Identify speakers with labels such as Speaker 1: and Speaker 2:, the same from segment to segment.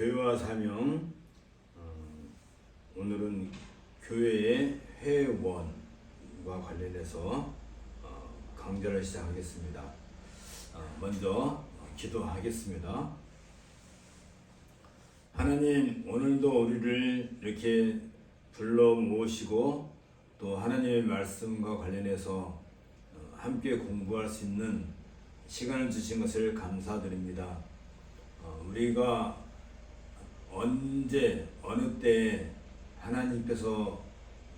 Speaker 1: 교회와 사명. 오늘은 교회의 회원과 관련해서 강좌를 시작하겠습니다. 먼저 기도하겠습니다. 하나님, 오늘도 우리를 이렇게 불러 모으시고 또 하나님의 말씀과 관련해서 함께 공부할 수 있는 시간을 주신 것을 감사드립니다. 우리가 언제 어느 때에 하나님께서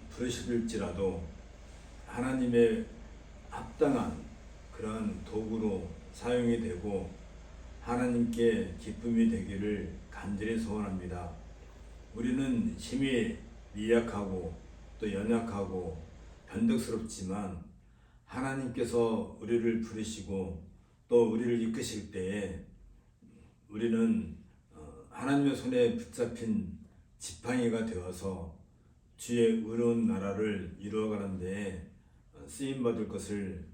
Speaker 1: 부르실지라도 하나님의 합당한 그런 도구로 사용이 되고 하나님께 기쁨이 되기를 간절히 소원합니다. 우리는 힘이 미약하고 또 연약하고 변덕스럽지만 하나님께서 우리를 부르시고 또 우리를 이끄실 때에 우리는 하나님의 손에 붙잡힌 지팡이가 되어서 주의 의로운 나라를 이루어가는 데에 쓰임받을 것을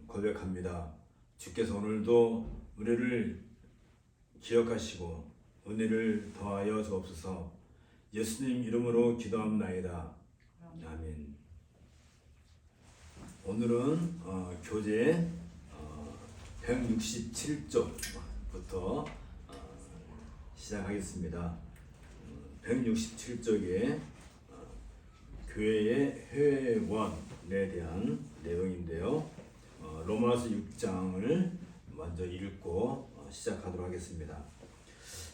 Speaker 1: 고백합니다. 주께서 오늘도 우리를 기억하시고 은혜를 더하여 주옵소서. 예수님 이름으로 기도합나이다. 아멘. 오늘은 교재 167쪽부터 시작하겠습니다. 167쪽에 교회의 회원에 대한 내용인데요. 로마서 6장을 먼저 읽고 시작하도록 하겠습니다.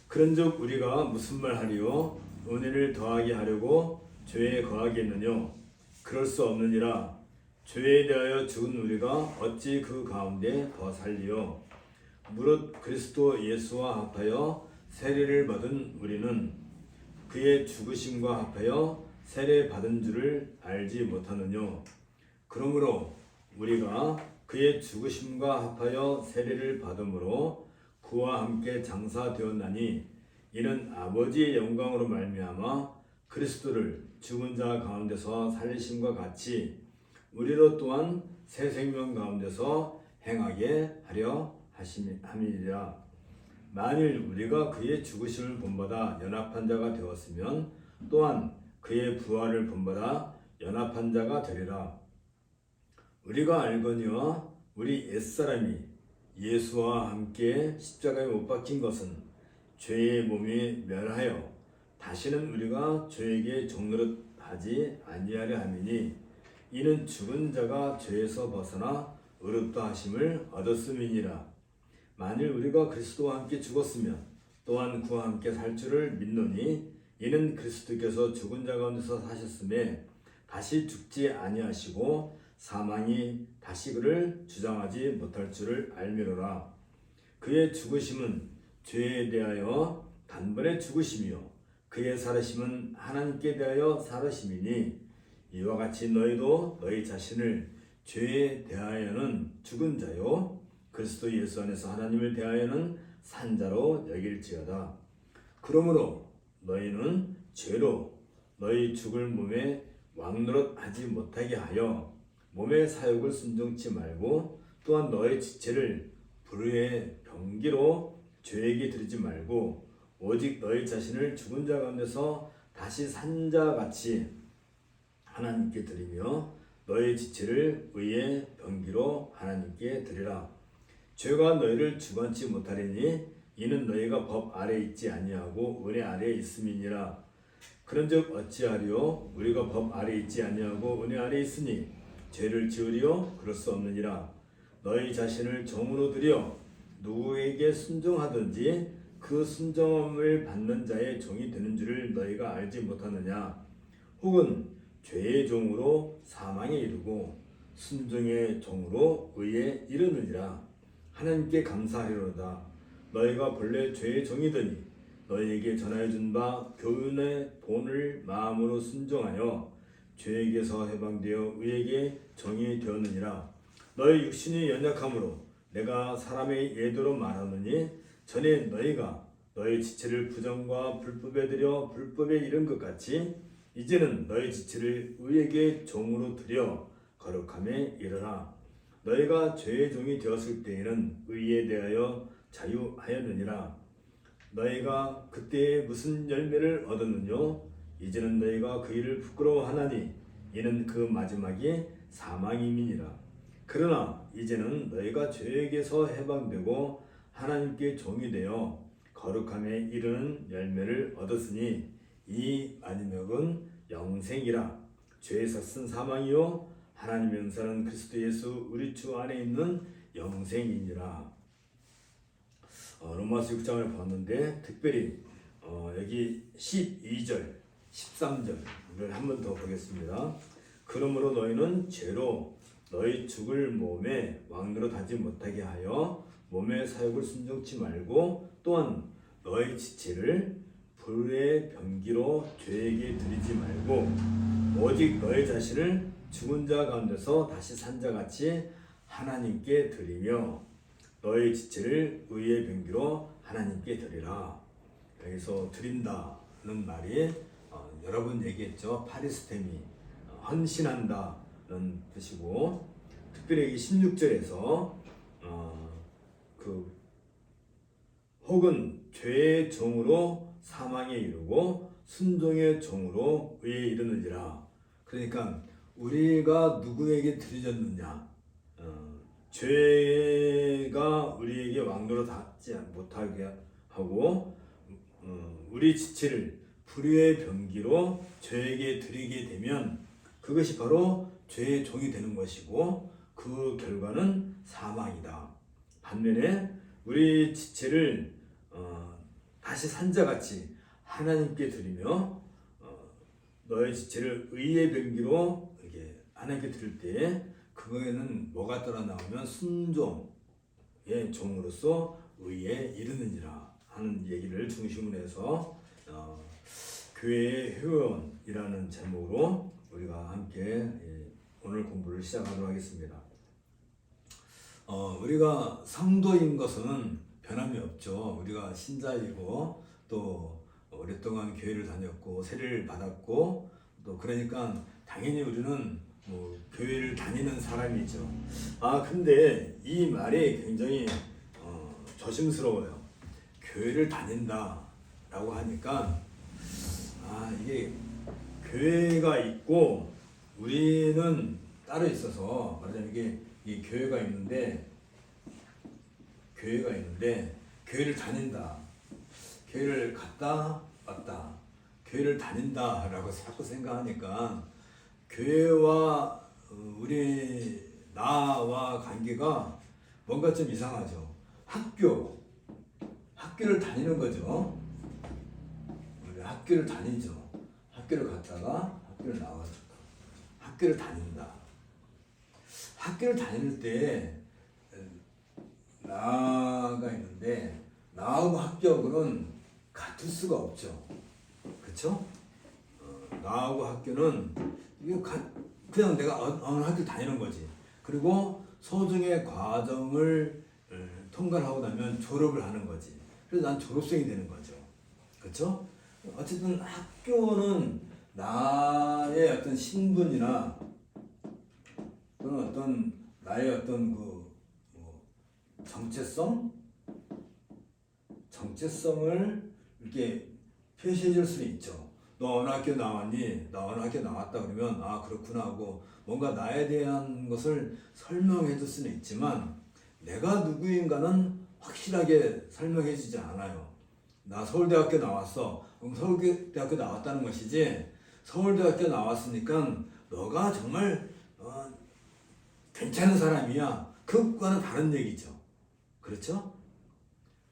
Speaker 1: 그런즉 우리가 무슨 말 하리요? 은혜를 더하게 하려고 죄에 거하겠느뇨? 그럴 수 없느니라. 죄에 대하여 죽은 우리가 어찌 그 가운데 더 살리요? 무릇 그리스도 예수와 합하여 세례를 받은 우리는 그의 죽으심과 합하여 세례 받은 줄을 알지 못하느뇨? 그러므로 우리가 그의 죽으심과 합하여 세례를 받음으로 그와 함께 장사되었나니 이는 아버지의 영광으로 말미암아 그리스도를 죽은 자 가운데서 살리심과 같이 우리로 또한 새 생명 가운데서 행하게 하려 함이니라. 만일 우리가 그의 죽으심을 본받아 연합한 자가 되었으면 또한 그의 부활을 본받아 연합한 자가 되리라. 우리가 알거니와 우리 옛사람이 예수와 함께 십자가에 못 박힌 것은 죄의 몸이 멸하여 다시는 우리가 죄에게 종노릇하지 아니하려 함이니 이는 죽은 자가 죄에서 벗어나 의롭다 하심을 얻었음이니라. 만일 우리가 그리스도와 함께 죽었으면 또한 그와 함께 살 줄을 믿노니 이는 그리스도께서 죽은 자 가운데서 사셨음에 다시 죽지 아니하시고 사망이 다시 그를 주장하지 못할 줄을 알미로라. 그의 죽으심은 죄에 대하여 단번에 죽으심이요 그의 살으심은 하나님께 대하여 살으심이니 이와 같이 너희도 너희 자신을 죄에 대하여는 죽은 자요 그리스도 예수 안에서 하나님을 대하여는 산 자로 여길지어다. 그러므로 너희는 죄로 너희 죽을 몸에 왕노릇하지 못하게 하여 몸의 사욕을 순종치 말고 또한 너희 지체를 불의의 병기로 죄에게 드리지 말고 오직 너희 자신을 죽은 자 가운데서 다시 산 자 같이 하나님께 드리며 너희 지체를 의의 병기로 하나님께 드리라. 죄가 너희를 주관치 못하리니 이는 너희가 법 아래 있지 아니하고 은혜 아래 있음이니라. 그런즉 어찌하리요? 우리가 법 아래 있지 아니하고 은혜 아래 있으니 죄를 지으리요? 그럴 수 없느니라. 너희 자신을 종으로 들여 누구에게 순종하든지 그 순종함을 받는 자의 종이 되는 줄을 너희가 알지 못하느냐? 혹은 죄의 종으로 사망에 이르고 순종의 종으로 의에 이르느니라. 하나님께 감사하리로다. 너희가 본래 죄의 종이더니 너희에게 전하여 준 바 교훈의 본을 마음으로 순종하여 죄에게서 해방되어 의에게 정이 되었느니라. 너희 육신이 연약함으로 내가 사람의 예도로 말하느니 전에 너희가 너희 지체를 부정과 불법에 들여 불법에 이른 것 같이 이제는 너희 지체를 의에게 종으로 들여 거룩함에 이르라. 너희가 죄의 종이 되었을 때에는 의에 대하여 자유하였느니라. 너희가 그때에 무슨 열매를 얻었느뇨? 이제는 너희가 그 일을 부끄러워하나니 이는 그 마지막이 사망임이니라. 그러나 이제는 너희가 죄에게서 해방되고 하나님께 종이 되어 거룩함에 이르는 열매를 얻었으니 이 마지막은 영생이라. 죄에서 쓴 사망이요 하나님의 은사는 그리스도 예수 우리 주 안에 있는 영생이니라. 로마서 6장을 봤는데 특별히 여기 12절, 13절을 한 번 더 보겠습니다. 그러므로 너희는 죄로 너희 죽을 몸에 왕노릇하지 못하게 하여 몸의 사욕을 순종치 말고 또한 너희 지체를 불의 병기로 죄에게 드리지 말고 오직 너희 자신을 죽은 자 가운데서 다시 산 자 같이 하나님께 드리며 너희 지체를 의의 병기로 하나님께 드리라. 여기서 드린다는 말이 여러 번 얘기했죠. 파리스테미, 헌신한다는 뜻이고, 특별히 여기 16절에서 혹은 죄의 종으로 사망에 이르고 순종의 종으로 의에 이르느니라. 그러니까 우리가 누구에게 드려졌느냐? 죄가 우리에게 왕노릇 하지 못하게 하고 우리 지체를 불의의 병기로 죄에게 드리게 되면 그것이 바로 죄의 종이 되는 것이고 그 결과는 사망이다. 반면에 우리 지체를 다시 산자같이 하나님께 드리며 너의 지체를 의의 병기로 이렇게 하나님께 드릴 때 그거에는 뭐가 따라 나오면 순종의 종으로서 의에 이르느니라 하는 얘기를 중심으로 해서 교회의 회원이라는 제목으로 우리가 함께 오늘 공부를 시작하도록 하겠습니다. 우리가 성도인 것은 변함이 없죠. 우리가 신자이고 또 오랫동안 교회를 다녔고 세례를 받았고 또 그러니까 당연히 우리는 교회를 다니는 사람이죠. 근데 이 말이 굉장히 조심스러워요. 교회를 다닌다라고 하니까 이게 교회가 있고 우리는 따로 있어서 말하자면 이게 이 교회가 있는데 교회를 다닌다, 교회를 갔다 왔다, 교회를 다닌다라고 자꾸 생각하니까 교회와 나와 관계가 뭔가 좀 이상하죠. 학교를 다니는 거죠. 우리 학교를 다니죠. 학교를 갔다가 학교를 나와서 학교를 다닌다. 학교를 다닐 때 나가 있는데 나하고 학교하고는 같을 수가 없죠. 그렇죠? 나하고 학교는 그냥 내가 어느 학교 다니는 거지. 그리고 소중의 과정을 통과하고 나면 졸업을 하는 거지. 그래서 난 졸업생이 되는 거죠. 그렇죠? 어쨌든 학교는 나의 어떤 신분이나 또는 어떤 나의 어떤 정체성을 이렇게 표시해 줄 수 있죠. 너 어느 학교 나왔니? 나 어느 학교 나왔다 그러면 그렇구나 하고 뭔가 나에 대한 것을 설명해 줄 수는 있지만 내가 누구인가는 확실하게 설명해 주지 않아요. 나 서울대학교 나왔어. 그럼 서울대학교 나왔다는 것이지 서울대학교 나왔으니까 너가 정말 괜찮은 사람이야. 그것과는 다른 얘기죠. 그렇죠?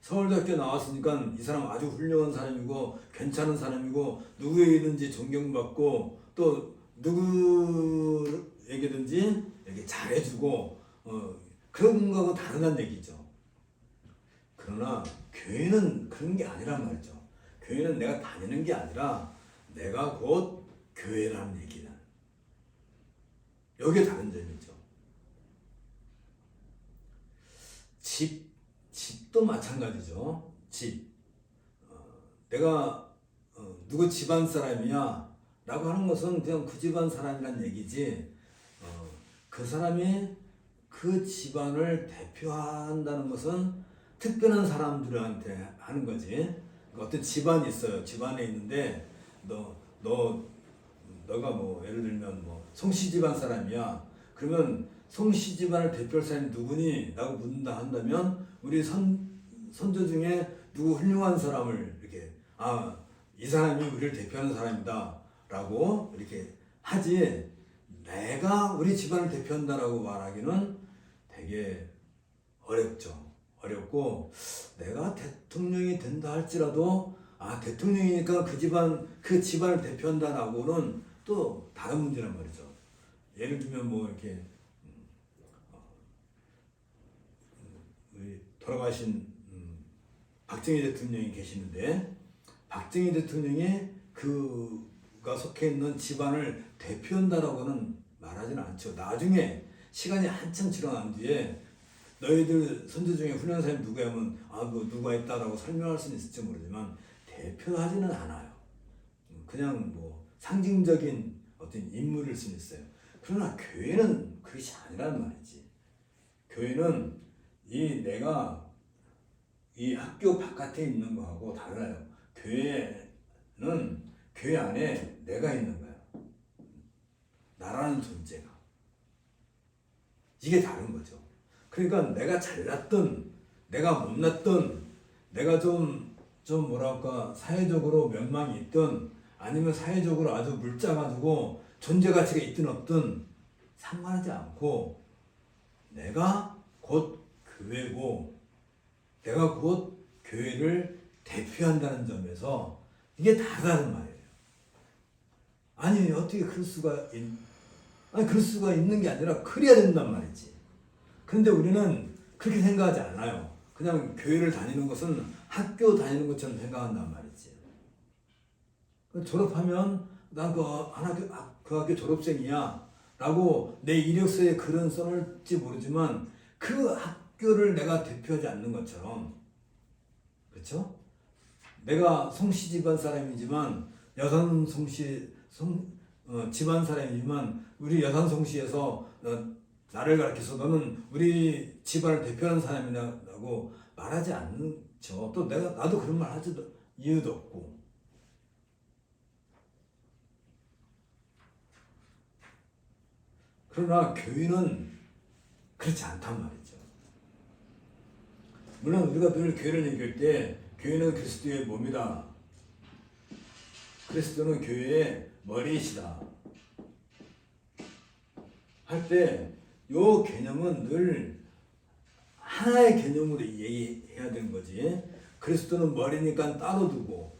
Speaker 1: 서울대학교 나왔으니까 이 사람 아주 훌륭한 사람이고 괜찮은 사람이고 누구에게든지 존경받고 또 누구에게든지 이렇게 잘해주고 그런 거하고 다르다는 얘기죠. 그러나 교회는 그런 게 아니란 말이죠. 교회는 내가 다니는 게 아니라 내가 곧 교회라는 얘기는 여기에 다른 점이죠. 집도 마찬가지죠. 내가 누구 집안 사람이야 라고 하는 것은 그냥 그 집안 사람이란 얘기지 그 사람이 그 집안을 대표한다는 것은 특별한 사람들한테 하는 거지 어떤 집안이 있어요. 집안에 있는데 너가 뭐 예를 들면 뭐 송씨 집안 사람이야. 그러면 송씨 집안을 대표할 사람이 누구니? 라고 묻는다 한다면 우리 선조 중에 누구 훌륭한 사람을 이렇게 이 사람이 우리를 대표하는 사람이다 라고 이렇게 하지, 내가 우리 집안을 대표한다라고 말하기는 되게 어렵고 내가 대통령이 된다 할지라도 대통령이니까 그 집안을 대표한다라고는 또 다른 문제란 말이죠. 예를 들면 뭐 이렇게 우리 돌아가신 박정희 대통령이 계시는데, 박정희 대통령이 그가 속해 있는 집안을 대표한다라고는 말하지는 않죠. 나중에 시간이 한참 지나간 뒤에 너희들 선조 중에 훌륭한 사람이 누구야 하면 뭐 누가 있다라고 설명할 수는 있을지 모르지만 대표하지는 않아요. 그냥 뭐 상징적인 어떤 인물일 수는 있어요. 그러나 교회는 그것이 아니란 말이지. 교회는 내가 이 학교 바깥에 있는 거하고 달라요. 교회는 교회 안에 내가 있는 거야. 나라는 존재가. 이게 다른 거죠. 그러니까 내가 잘났든 내가 못났든 내가 좀 뭐랄까 사회적으로 명망이 있든 아니면 사회적으로 아주 물자가지고 존재 가치가 있든 없든 상관하지 않고 내가 곧 교회고 내가 곧 교회를 대표한다는 점에서 이게 다르다는 말이에요. 아니 어떻게 그럴 수가 있는 게 아니라 그래야 된단 말이지. 그런데 우리는 그렇게 생각하지 않아요. 그냥 교회를 다니는 것은 학교 다니는 것처럼 생각한단 말이지. 졸업하면 난 그 학교 졸업생이야 라고 내 이력서에 글은 써놓을지 모르지만 그 학교를 내가 대표하지 않는 것처럼, 그렇죠? 내가 송씨 집안 사람이지만 여산 송씨 집안 사람이지만 우리 여산 송씨에서 나를 가르쳐서 너는 우리 집안을 대표하는 사람이라고 말하지 않죠. 또 나도 그런 말 하지도 이유도 없고. 그러나 교회는 그렇지 않단 말이죠. 물론 우리가 늘 교회를 얘기할 때 교회는 그리스도의 몸이다. 그리스도는 교회의 머리이시다. 할 때 요 개념은 늘 하나의 개념으로 얘기해야 되는 거지. 그리스도는 머리니까 따로 두고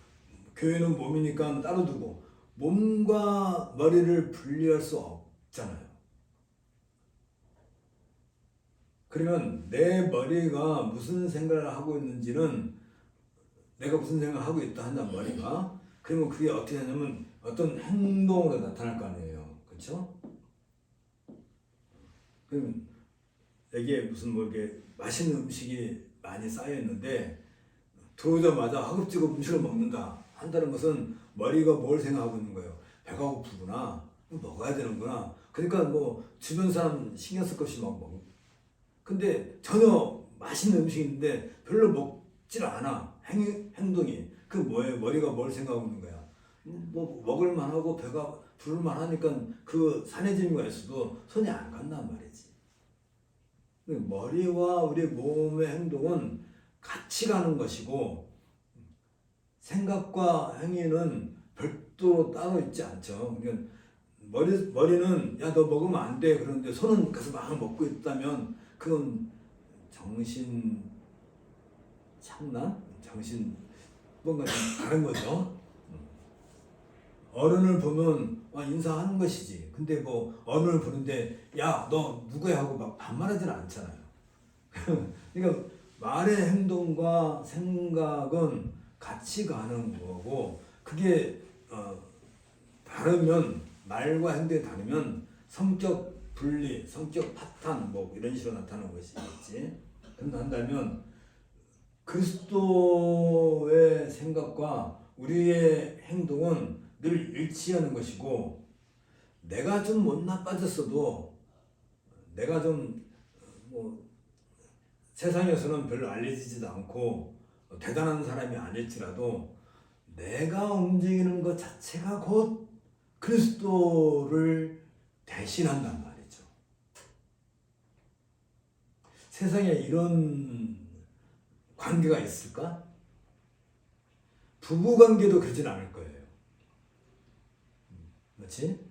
Speaker 1: 교회는 몸이니까 따로 두고 몸과 머리를 분리할 수 없잖아요. 그러면 내 머리가 무슨 생각을 하고 있는지는 내가 무슨 생각을 하고 있다 한단 머리가, 그러면 그게 어떻게 하냐면 어떤 행동으로 나타날 거 아니에요. 그렇죠? 그럼 여기에 무슨 뭐 이렇게 맛있는 음식이 많이 쌓여 있는데 들어오자마자 허겁지겁 음식을 먹는다 한다는 것은 머리가 뭘 생각하고 있는 거예요? 배가 고프구나, 먹어야 되는구나. 그러니까 뭐 주변 사람 신경 쓸 것이 막 먹고. 근데 전혀 맛있는 음식이 있는데 별로 먹질 않아. 행동이. 그 뭐예요? 머리가 뭘 생각하고 있는 거야? 뭐 먹을만 하고 배가 부를만 하니까 그 산해짐이 있어도 손이 안 간단 말이지. 머리와 우리 몸의 행동은 같이 가는 것이고 생각과 행위는 별도로 따로 있지 않죠. 그러니까 머리는 야 너 먹으면 안 돼 그런데 손은 가서 막 먹고 있다면 그건 정신 뭔가 좀 다른 거죠. 어른을 보면 인사하는 것이지. 근데 뭐 어른을 보는데 야 너 누구야 하고 막 반말하지는 않잖아요. 그러니까 말의 행동과 생각은 같이 가는 거고, 그게 다르면 말과 행동이 다르면 성격 분리, 성격 파탄 뭐 이런 식으로 나타나는 것이겠지. 한다면 그리스도의 생각과 우리의 행동은 늘 일치하는 것이고, 내가 좀 못 나빠졌어도 내가 좀 뭐 세상에서는 별로 알려지지도 않고 대단한 사람이 아닐지라도 내가 움직이는 것 자체가 곧 그리스도를 대신한단 말이죠. 세상에 이런 관계가 있을까? 부부 관계도 그러진 않을 거예요. 그렇지?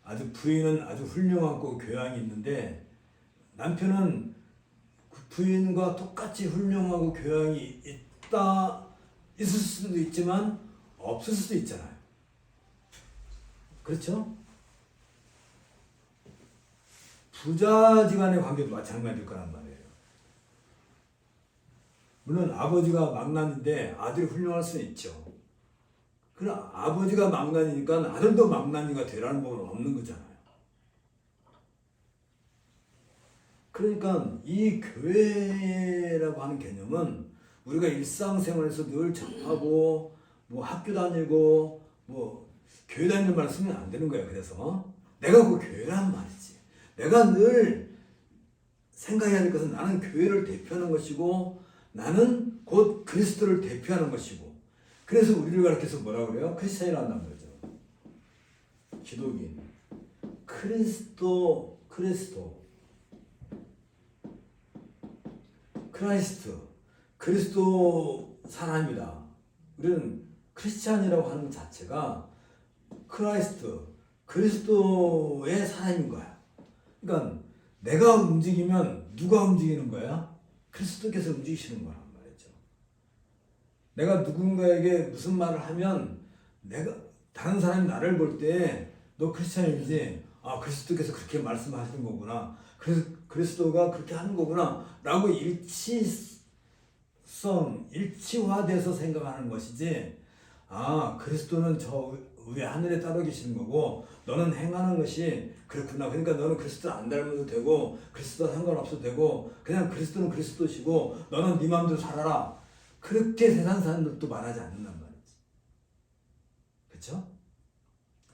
Speaker 1: 아주 부인은 아주 훌륭하고 교양이 있는데 남편은 그 부인과 똑같이 훌륭하고 교양이 있을 수도 있지만 없을 수도 있잖아요. 그렇죠? 부자지간의 관계도 마찬가지일 거란 말이에요. 물론 아버지가 망나니인데 아들이 훌륭할 수는 있죠. 그럼 아버지가 망나니니까 아들도 망나니가 되라는 법은 없는 거잖아요. 그러니까 이 교회라고 하는 개념은 우리가 일상생활에서 늘 접하고 뭐 학교 다니고 뭐 교회 다니는 말 쓰면 안 되는 거예요. 그래서 내가 그 교회란 말이지. 내가 늘 생각해야 될 것은 나는 교회를 대표하는 것이고 나는 곧 그리스도를 대표하는 것이고 그래서 우리를 가르쳐서 뭐라 그래요? 크리스찬이라고 한단 말이죠. 기독인. 크라이스트. 그리스도 사람이다. 우리는 크리스찬이라고 하는 것 자체가 크라이스트, 그리스도의 사람인 거야. 그러니까 내가 움직이면 누가 움직이는 거야? 그리스도께서 움직이시는 거란 말이죠. 내가 누군가에게 무슨 말을 하면 내가 다른 사람이 나를 볼 때 너 크리스찬이지? 아 그리스도께서 그렇게 말씀하시는 거구나. 그래서 그리스도가 그렇게 하는 거구나 라고 일치화돼서 생각하는 것이지 아 그리스도는 저 위에 하늘에 따로 계시는 거고 너는 행하는 것이 그렇구나. 그러니까 너는 그리스도를 안 닮아도 되고 그리스도와 상관없어도 되고 그냥 그리스도는 그리스도시고 너는 네 마음대로 살아라. 그렇게 세상 사람들도 말하지 않는단 말이지. 그렇죠?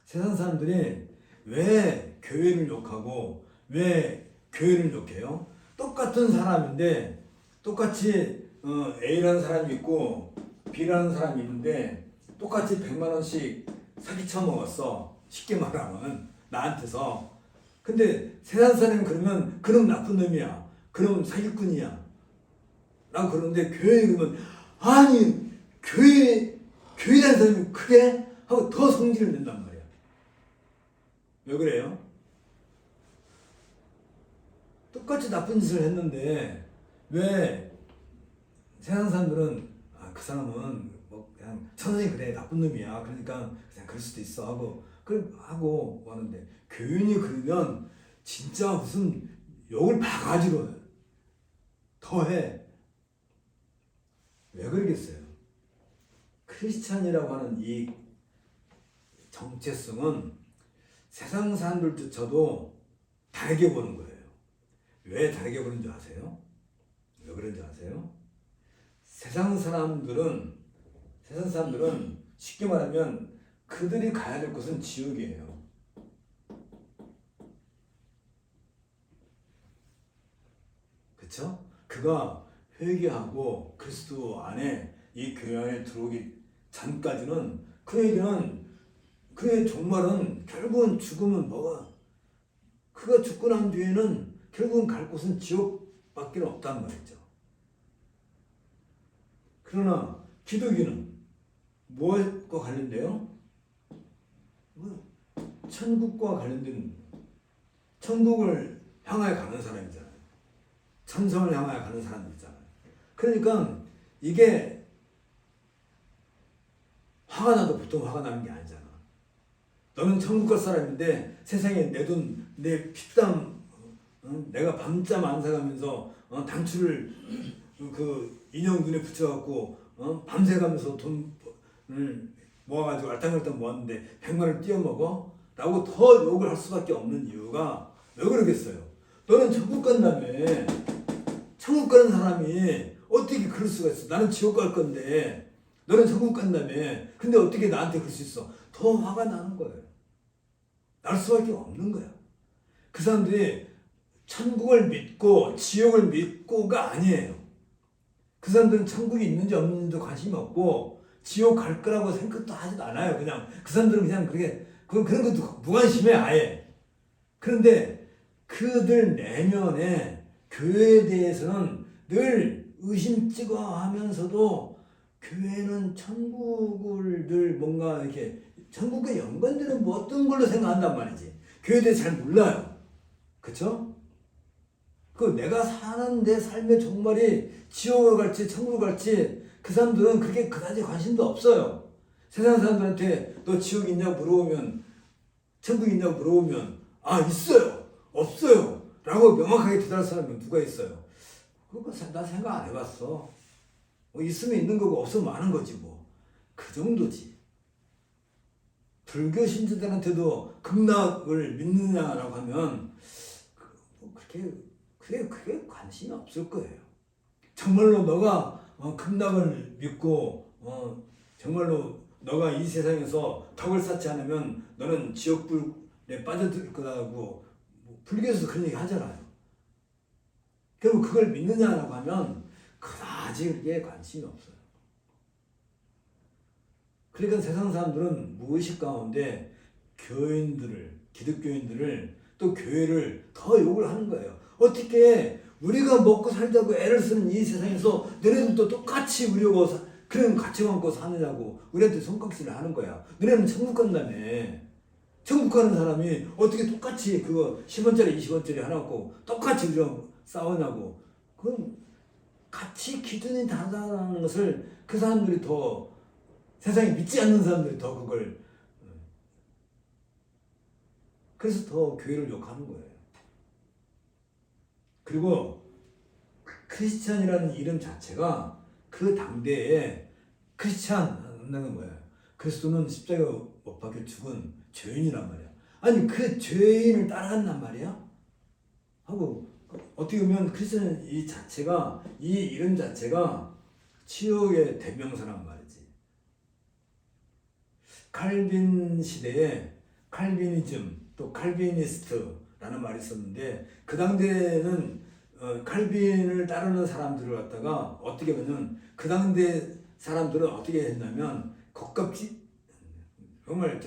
Speaker 1: 세상 사람들이 왜 교회를 욕하고 왜 교회를 욕해요? 똑같은 사람인데 똑같이 A라는 사람이 있고 B라는 사람이 있는데 똑같이 100만 원씩 사기 쳐먹었어. 쉽게 말하면 나한테서. 근데 세상 사람이 그러면 그놈 나쁜 놈이야. 그놈 사기꾼이야. 라고 그러는데 교회에 그러면 아니 교회에 다니는 사람이 그래? 하고 더 성질을 낸단 말이야. 왜 그래요? 똑같이 나쁜 짓을 했는데 왜 세상 사람들은 아, 그 사람은 뭐 그냥 천선이 그래 나쁜 놈이야 그러니까 그냥 그럴 수도 있어 하고 하는데 교인이 그러면 진짜 무슨 욕을 바가지로 더해. 왜 그러겠어요? 크리스찬이라고 하는 이 정체성은 세상 사람들조차도 다르게 보는 거예요. 왜 다르게 보는 줄 아세요? 왜 그런지 아세요? 세상 사람들은 쉽게 말하면 그들이 가야 될 곳은 지옥이에요. 그쵸? 그가 회개하고 그리스도 안에 이 교회 안에 들어오기 전까지는 그의 종말은 결국은 죽으면 뭐가 그가 죽고 난 뒤에는 결국은 갈 곳은 지옥밖에 없단 말이죠. 그러나 기독인은 무엇과 관련돼요? 천국과 관련된 천국을 향하여 가는 사람이잖아요. 천성을 향하여 가는 사람들이잖아요. 그러니까 이게 화가 나도 보통 화가 나는 게 아니잖아. 너는 천국 갈 사람인데 세상에 내 돈, 내 피땀, 내가 밤잠 안 새가면서 단추를 그 인형 눈에 붙여갖고 밤새 가면서 돈을 모아가지고 알탕알탕 모았는데 100만을 띄어먹어? 라고 더 욕을 할 수밖에 없는 이유가 왜 그러겠어요? 너는 천국 간다며. 천국 가는 사람이 어떻게 그럴 수가 있어? 나는 지옥 갈 건데 너는 천국 간다며. 근데 어떻게 나한테 그럴 수 있어? 더 화가 나는 거예요. 날 수밖에 없는 거야. 그 사람들이 천국을 믿고 지옥을 믿고가 아니에요. 그 사람들은 천국이 있는지 없는지도 관심이 없고 지옥 갈 거라고 생각도 하지도 않아요. 그냥 그 사람들은 그냥 그런 것도 무관심해 아예. 그런데 그들 내면에 교회에 대해서는 늘 의심찍어 하면서도 교회는 천국을 늘 뭔가 이렇게 천국과 연관되는 뭐 어떤 걸로 생각한단 말이지. 교회에 대해 잘 몰라요. 그쵸? 그 내가 사는 내 삶의 종말이 지옥으로 갈지 천국으로 갈지 그 사람들은 그게 그다지 관심도 없어요. 세상 사람들한테 너 지옥 있냐고 물어보면 천국 있냐고 물어보면 아 있어요 없어요 라고 명확하게 대답할 사람이 누가 있어요? 그거 나 생각 안 해봤어. 뭐 있으면 있는 거고 없으면 많은 거지 뭐. 그 정도지. 불교 신자들한테도 극락을 믿느냐라고 하면 그게 관심이 없을 거예요. 정말로 너가 극락을 믿고 정말로 너가 이 세상에서 덕을 쌓지 않으면 너는 지옥불에 빠져들 거라고 불교에서도 그런 얘기 하잖아요. 결국 그걸 믿느냐라고 하면 그다지 그게 관심이 없어요. 그러니까 세상 사람들은 무의식 가운데 기독교인들을 또 교회를 더 욕을 하는 거예요. 어떻게 우리가 먹고 살자고 애를 쓰는 이 세상에서 너네들도 똑같이 우리하고 그런 가치관 갖고 사느냐고 우리한테 손깍지를 하는 거야. 너네는 천국 간다며. 천국 가는 사람이 어떻게 똑같이 그거 10원짜리 20원짜리 하나 갖고 똑같이 우리랑 싸우냐고. 그건 가치 기준이 다르다는 것을 그 사람들이 더 세상에 믿지 않는 사람들이 더 그걸 그래서 더 교회를 욕하는 거예요. 그리고 크리스찬이라는 이름 자체가 그 당대에 크리스찬은 뭐예요? 그리스도는 십자가에 못 박혀 죽은 죄인이란 말이야. 아니 그 죄인을 따라간단 말이야? 하고 어떻게 보면 크리스찬 이 이름 자체가 치욕의 대명사란 말이지. 칼빈 시대에 칼비니즘 또 칼비니스트라는 말이 있었는데 그 당대에는 칼빈을 따르는 사람들을 갖다가 어떻게 보면 그 당대 사람들은 어떻게 했냐면 겉값지 정말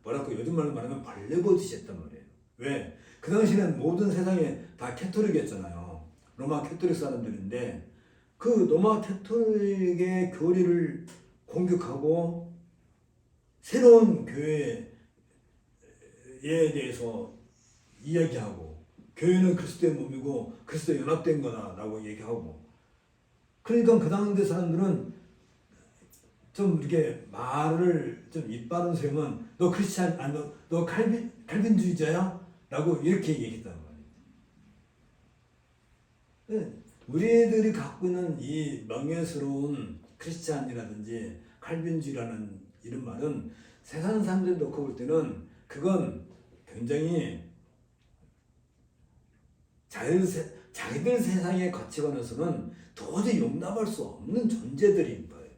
Speaker 1: 뭐랄까 요즘 말로 말하면 벌레보듯이 했단 말이에요. 왜? 그 당시에는 모든 세상에 다 캐토릭이었잖아요. 로마 캐토릭 사람들인데 그 로마 캐토릭의 교리를 공격하고 새로운 교회에 대해서 이야기하고 교회는 그리스도의 몸이고 그리스도에 연합된 거다라고 얘기하고 그러니까 그 당대 사람들은 좀 이렇게 말을 좀 입 바른 셈은 너 크리스찬 아니 너 칼빈주의자야? 라고 이렇게 얘기했단 말이에요. 우리들이 갖고 있는 이 명예스러운 크리스찬이라든지 칼빈주의라는 이런 말은 세상 사람들이 놓고 볼 때는 그건 굉장히 자기들 세상의 가치관에서는 도저히 용납할 수 없는 존재들인 거예요.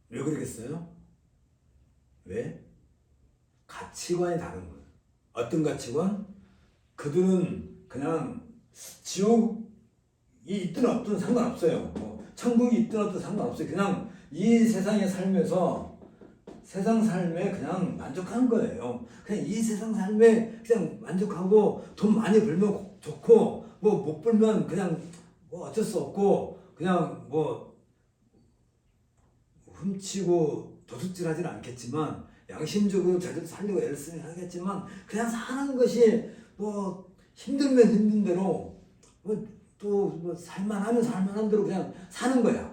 Speaker 1: 왜 그러겠어요? 왜? 가치관이 다른 거예요. 어떤 가치관? 그들은 그냥 지옥이 있든 없든 상관없어요. 천국이 있든 없든 상관없어요. 그냥 이 세상의 삶에서 세상 삶에 그냥 만족하는 거예요. 그냥 이 세상 삶에 그냥 만족하고 돈 많이 벌면 좋고 뭐 못 벌면 그냥 뭐 어쩔 수 없고 그냥 뭐 훔치고 도둑질하지는 않겠지만 양심적으로 제대로 살려고 애를 쓰긴 하겠지만 그냥 사는 것이 뭐 힘들면 힘든 대로 또 살만하면 살만한 대로 그냥 사는 거야.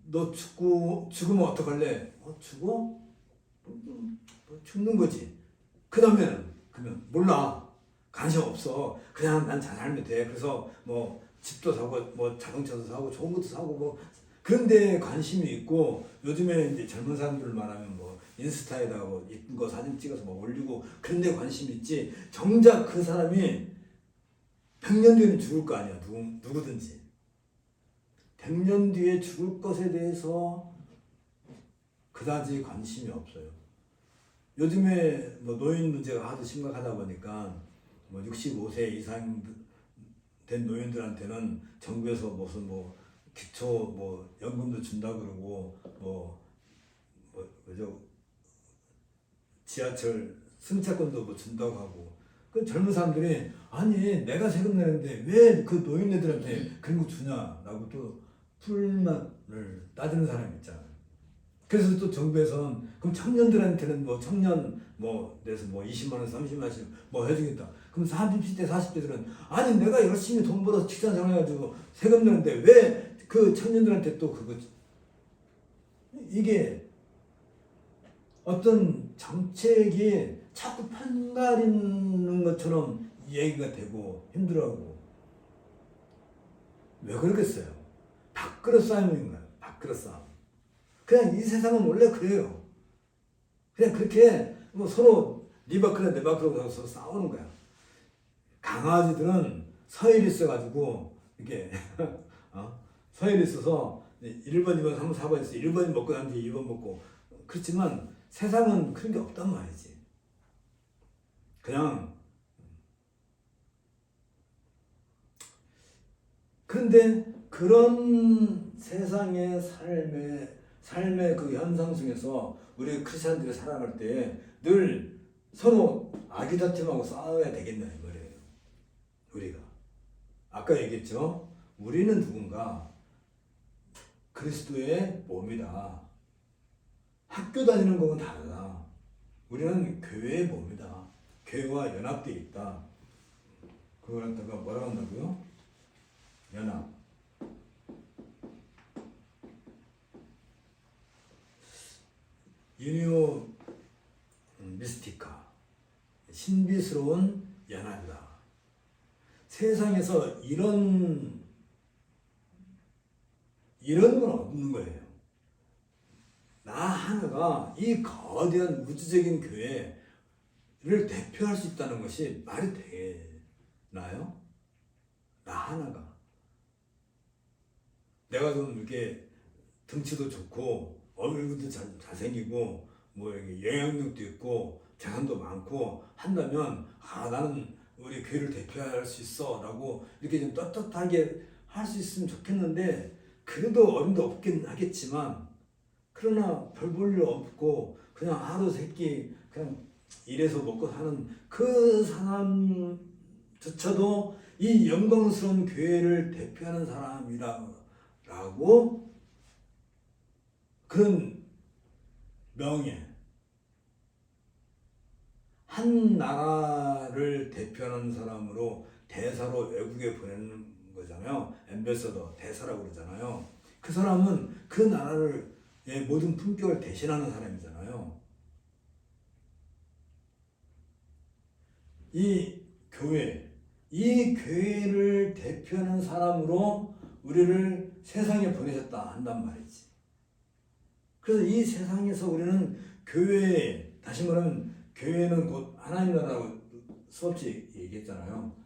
Speaker 1: 너 죽으면 어떡할래? 죽어? 죽는 거지. 그러면 몰라. 관심 없어. 그냥 난 잘 살면 돼. 그래서 뭐 집도 사고 뭐 자동차도 사고 좋은 것도 사고 뭐 그런데 관심이 있고 요즘에 이제 젊은 사람들 말하면 뭐 인스타에다가 뭐 이쁜 거 사진 찍어서 뭐 올리고 그런데 관심이 있지. 정작 그 사람이 100년 뒤에는 죽을 거 아니야. 누구든지. 100년 뒤에 죽을 것에 대해서 그다지 관심이 없어요. 요즘에 뭐 노인 문제가 하도 심각하다 보니까 뭐 65세 이상 된 노인들한테는 정부에서 무슨 뭐 기초 뭐 연금도 준다 그러고 그죠 지하철 승차권도 뭐 준다고 하고 그 젊은 사람들이 아니 내가 세금 내는데 왜 그 노인네들한테 그런 거 주냐라고 또 불만을 따지는 사람이 있잖아요. 그래서 또 정부에서는 그럼 청년들한테는 뭐 청년 뭐 내서 뭐 20만 원, 30만 원씩 뭐 해주겠다. 그럼 30대, 40대들은 아니 내가 열심히 돈 벌어서 직장 생활해가지고 세금 내는데 왜 그 청년들한테 또 그거 이게 어떤 정책이 자꾸 편가리는 것처럼 얘기가 되고 힘들어하고 왜 그러겠어요? 밥그릇 싸움인 거예요. 밥그릇 싸움. 그냥 이 세상은 원래 그래요. 그냥 그렇게 뭐 서로 네 밖으로 내 밖으로 가서 싸우는 거야. 강아지들은 서열이 있어가지고 이게 서열이 있어서 1번, 2번, 3번, 4번 있어. 1번 먹고 난 뒤에 2번 먹고. 그렇지만 세상은 그런 게 없단 말이지. 그냥 그런데 그런 세상의 삶의 그 현상 속에서 우리 크리스천들이 살아갈 때 늘 서로 아기다툼하고 싸워야 되겠냐 이 말이에요. 우리가 아까 얘기했죠. 우리는 누군가 그리스도의 몸이다. 학교 다니는 거는 다르다. 우리는 교회의 몸이다. 교회와 연합되어 있다. 그걸 갖다가 뭐라고 한다고요? 연합. 유니오 미스티카. 신비스러운 연합이다. 세상에서 이런 건 없는 거예요. 나 하나가 이 거대한 우주적인 교회를 대표할 수 있다는 것이 말이 되나요? 나 하나가. 내가 좀 이렇게 등치도 좋고 얼굴도 잘생기고 뭐 이렇게 영향력도 있고 재산도 많고 한다면 나는 우리 교회를 대표할 수 있어 라고 이렇게 좀 떳떳하게 할 수 있으면 좋겠는데 그래도 어림도 없긴 하겠지만 그러나 별 볼 일 없고 그냥 하루 세끼 그냥 일해서 먹고 사는 그 사람조차도 이 영광스러운 교회를 대표하는 사람이라고 그런 명예 한 나라를 대표하는 사람으로 대사로 외국에 보내는 거잖아요. 엠베서더 대사라고 그러잖아요. 그 사람은 그 나라를 모든 품격을 대신하는 사람이잖아요. 이 교회를 대표하는 사람으로 우리를 세상에 보내셨다 한단 말이지. 그래서 이 세상에서 우리는 다시 말하면 교회는 곧 하나님 나라라고 수없이 얘기했잖아요.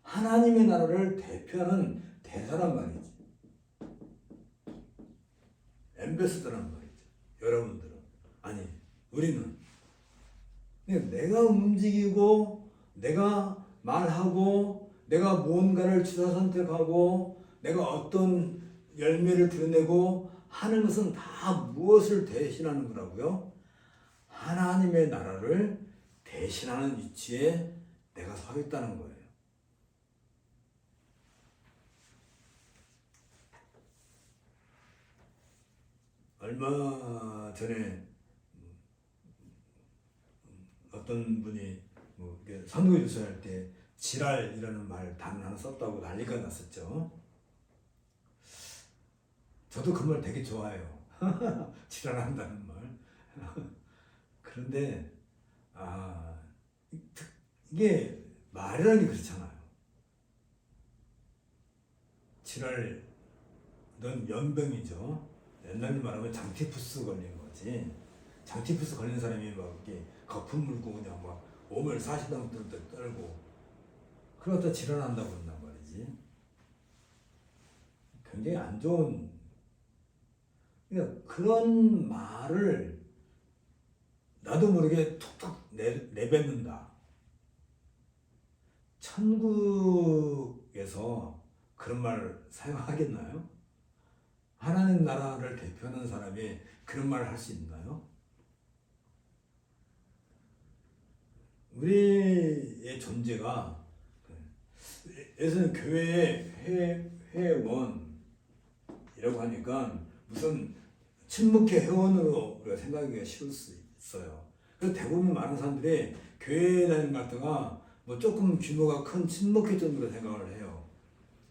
Speaker 1: 하나님의 나라를 대표하는 대사란 말이지. 엠베서더란 말이죠. 여러분들은. 아니, 우리는. 내가 움직이고, 내가 말하고, 내가 무언가를 주사 선택하고, 내가 어떤 열매를 드러내고 하는 것은 다 무엇을 대신하는 거라고요? 하나님의 나라를 대신하는 위치에 내가 서 있다는 거예요. 얼마 전에 어떤 분이 선거 유세할 때 지랄이라는 단 하나 썼다고 난리가 났었죠. 저도 그 말 되게 좋아해요. 지랄한다는 말. 그런데 이게 말이라는 게 그렇잖아요. 지랄, 넌 연병이죠. 옛날에 말하면 장티푸스 걸린 거지. 장티푸스 걸린 사람이 막 이렇게 거품 물고 그냥 막 오물 사시방들도 떨고 그러다 지랄한다고 그런단 말이지. 굉장히 안 좋은. 그러니까 그런 말을 나도 모르게 툭툭 내뱉는다. 천국에서 그런 말 사용하겠나요? 하나님 나라를 대표하는 사람이 그런 말을 할 수 있나요? 우리의 존재가 예수는 교회의 회원이라고 하니까 무슨 친목회 회원으로 우리가 생각하기가 쉬울 수 있어요. 그래서 대부분 많은 사람들이 교회 다니는 것 같다가 뭐 조금 규모가 큰 친목회 정도로 생각을 해요.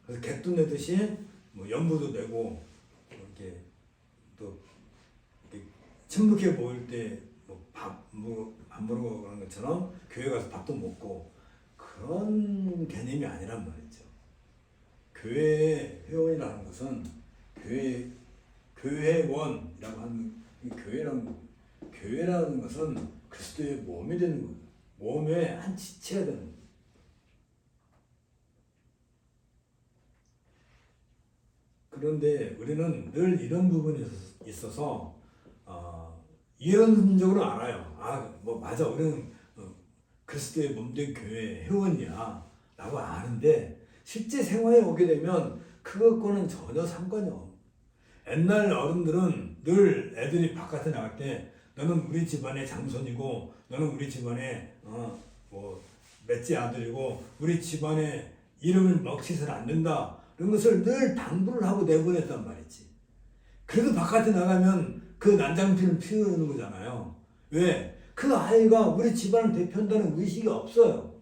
Speaker 1: 그래서 갯돈 내듯이 뭐 연부도 내고 이렇게 또 이렇게 친목회 모일 때 뭐 밥 먹으러 가는 것처럼 교회 가서 밥도 먹고 그런 개념이 아니란 말이죠. 교회 회원이라는 것은 교회원이라고 하는 이 교회라는 것은 그리스도의 몸이 되는 거예요. 몸의 한 지체가 되는 거예요. 그런데 우리는 늘 이런 부분에 있어서 이론적으로 알아요. 뭐 맞아, 우리는 그리스도의 몸된 교회 회원이야 라고 아는데 실제 생활에 오게 되면 그것과는 전혀 상관이 없어요. 옛날 어른들은 늘 애들이 바깥에 나갈 때 너는 우리 집안의 장손이고 너는 우리 집안의 뭐 맷째 아들이고 우리 집안의 이름을 먹히서는 안 된다, 이런 것을 늘 당부를 하고 내보냈단 말이지. 그래도 바깥에 나가면 그 난장피를 피우는 거잖아요. 왜? 그 아이가 우리 집안을 대표한다는 의식이 없어요.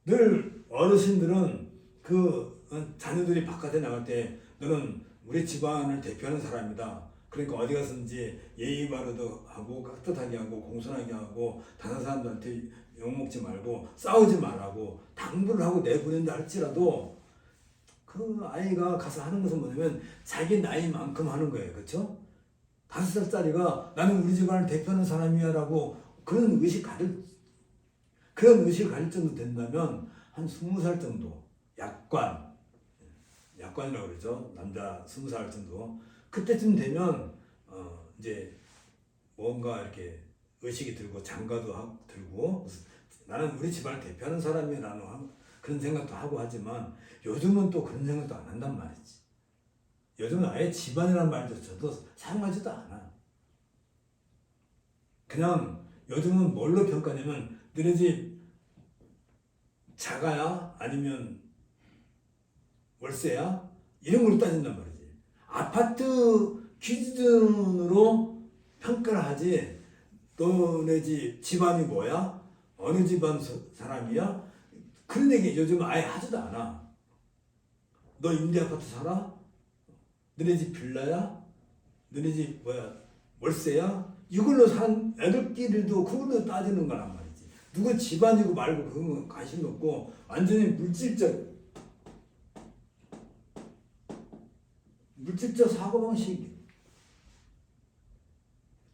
Speaker 1: 늘 어르신들은 그 자녀들이 바깥에 나갈 때 너는 우리 집안을 대표하는 사람이다. 그러니까 어디 가서든지 예의 바르도 하고 깍듯하게 하고 공손하게 하고 다른 사람들한테 욕먹지 말고 싸우지 말라고 당부를 하고 내보낸다 할지라도 그 아이가 가서 하는 것은 뭐냐면 자기 나이만큼 하는 거예요. 그렇죠? 5살짜리가 나는 우리 집안을 대표하는 사람이야 라고 그런 의식을 가질 정도 된다면 한 20살 정도 약관이라고 그러죠. 남자 20살 정도 그때쯤 되면 이제 뭔가 이렇게 의식이 들고 장가도 들고 나는 우리 집안을 대표하는 사람이라는 그런 생각도 하고 하지만 요즘은 또 그런 생각도 안 한단 말이지. 요즘은 아예 집안이라는 말조차도 사용하지도 않아. 그냥 요즘은 뭘로 평가하냐면 너네 집 자가야? 아니면 월세야? 이런 걸로 따진단 말이지. 아파트 기준으로 평가를 하지 너네 집안이 뭐야? 어느 집안 사람이야? 그런 얘기 요즘 아예 하지도 않아. 너 임대아파트 살아? 너네 집 빌라야? 너네 집 월세야? 이걸로 산 애들끼리도 그걸로 따지는 거란 말이지. 누구 집안이고 말고 그건 관심이 없고 완전히 물질적 사고방식.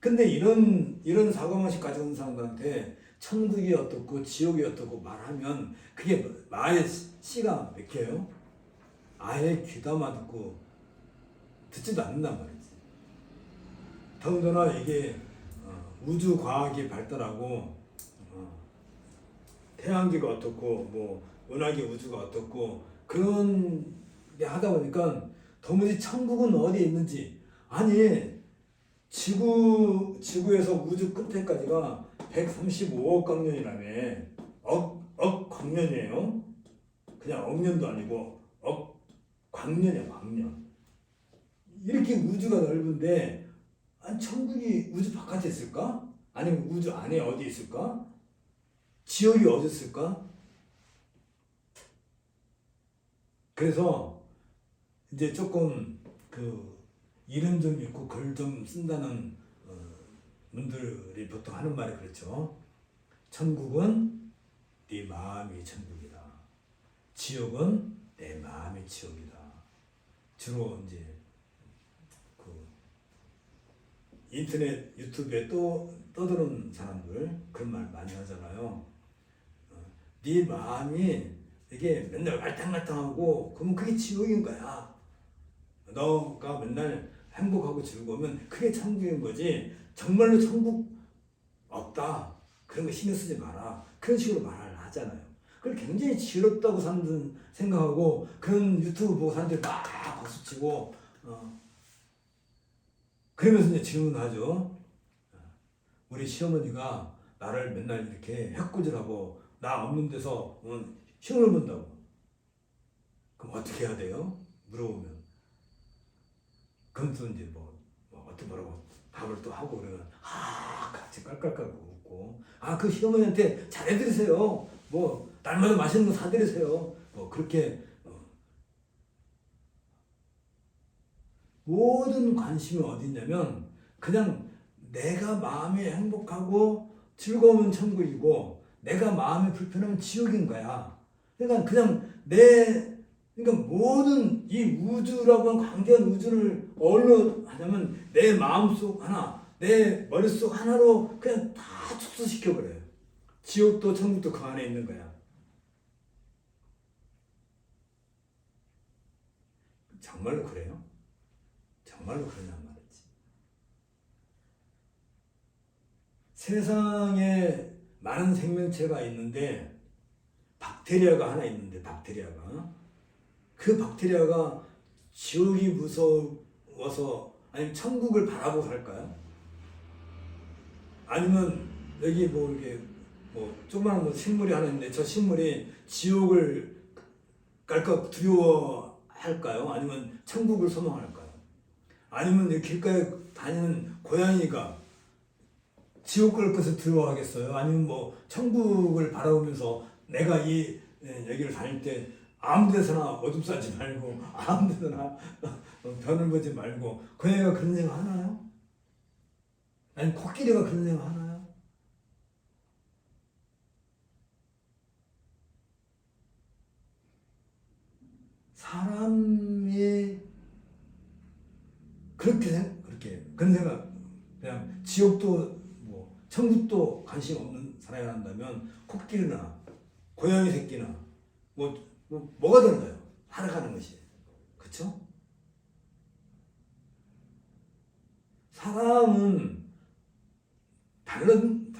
Speaker 1: 근데 이런 사고방식 가진 사람들한테 천국이 어떻고 지옥이 어떻고 말하면 그게 말의 씨가 맥혀요? 아예 귀담아 듣고 듣지도 않는단 말이지. 더군다나 이게 우주 과학이 발달하고 태양계가 어떻고 뭐 은하계 우주가 어떻고 그런 게 하다 보니까 도무지 천국은 어디에 있는지, 아니 지구에서 우주 끝에까지가 135억 광년이라며. 억 광년이에요. 그냥 억년도 아니고 억 광년이야, 광년. 이렇게 우주가 넓은데 천국이 우주 바깥에 있을까? 아니면 우주 안에 어디 있을까? 지옥이 어디 있을까? 그래서 이제 조금 이름 좀 읽고 글 좀 쓴다는 분들이 보통 하는 말이 그렇죠. 천국은 네 마음이 천국이다. 지옥은 내 마음이 지옥이다. 주로 이제 인터넷 유튜브에 떠드는 사람들 그런 말 많이 하잖아요. 네 마음이 이게 맨날 말탕말탕하고 그러면 그게 지옥인 거야. 너가 맨날 행복하고 즐거우면 그게 천국인 거지 정말로 천국 없다 그런 거 신경 쓰지 마라. 그런 식으로 말을 하잖아요. 그걸 굉장히 지겹다고 사람들은 생각하고 그런 유튜브 보고 사람들이 막 박수치고 그러면서 이제 질문하죠. 우리 시어머니가 나를 맨날 이렇게 해꾸질하고 나 없는 데서 시험을 본다고. 그럼 어떻게 해야 돼요? 물어보면. 그럼 또 이제 어떻게 뭐라고 답을 또 하고 그러면 같이 깔깔깔 웃고 그 시어머니한테 잘해드리세요. 날마다 맛있는 거 사드리세요. 그렇게 모든 관심이 어디 있냐면 그냥 내가 마음이 행복하고 즐거우면 천국이고 내가 마음이 불편하면 지옥인 거야. 그러니까 그러니까 모든 이 우주라고 하는 광대한 우주를 뭘로 하냐면 내 마음속 하나, 내 머릿속 하나로 그냥 다 축소시켜버려요. 지옥도 천국도 그 안에 있는 거야. 정말로 그래요? 정말로 그러냔 말이지. 세상에 많은 생명체가 있는데 박테리아가 하나 있는데 그 박테리아가 지옥이 무서워서 아니면 천국을 바라보고 살까요? 아니면 여기 이렇게 조그마한 식물이 하나 있는데 저 식물이 지옥을 갈까 두려워할까요? 아니면 천국을 소망할까요? 아니면 길가에 다니는 고양이가 지옥 갈 것을 두려워하겠어요? 아니면 천국을 바라보면서 내가 여기를 다닐 때 아무 데서나 오줌 싸지 말고 아무 데서나 변을 보지 말고 고양이가 그런 생각 하나요? 아니 코끼리가 그런 생각 하나요? 사람이 그렇게 그런 생각 그냥 지옥도 천국도 관심 없는 사람이 한다면 코끼리나 고양이 새끼나 뭐가 다른가요? 살아가는 것이 그렇죠? 사람은 다른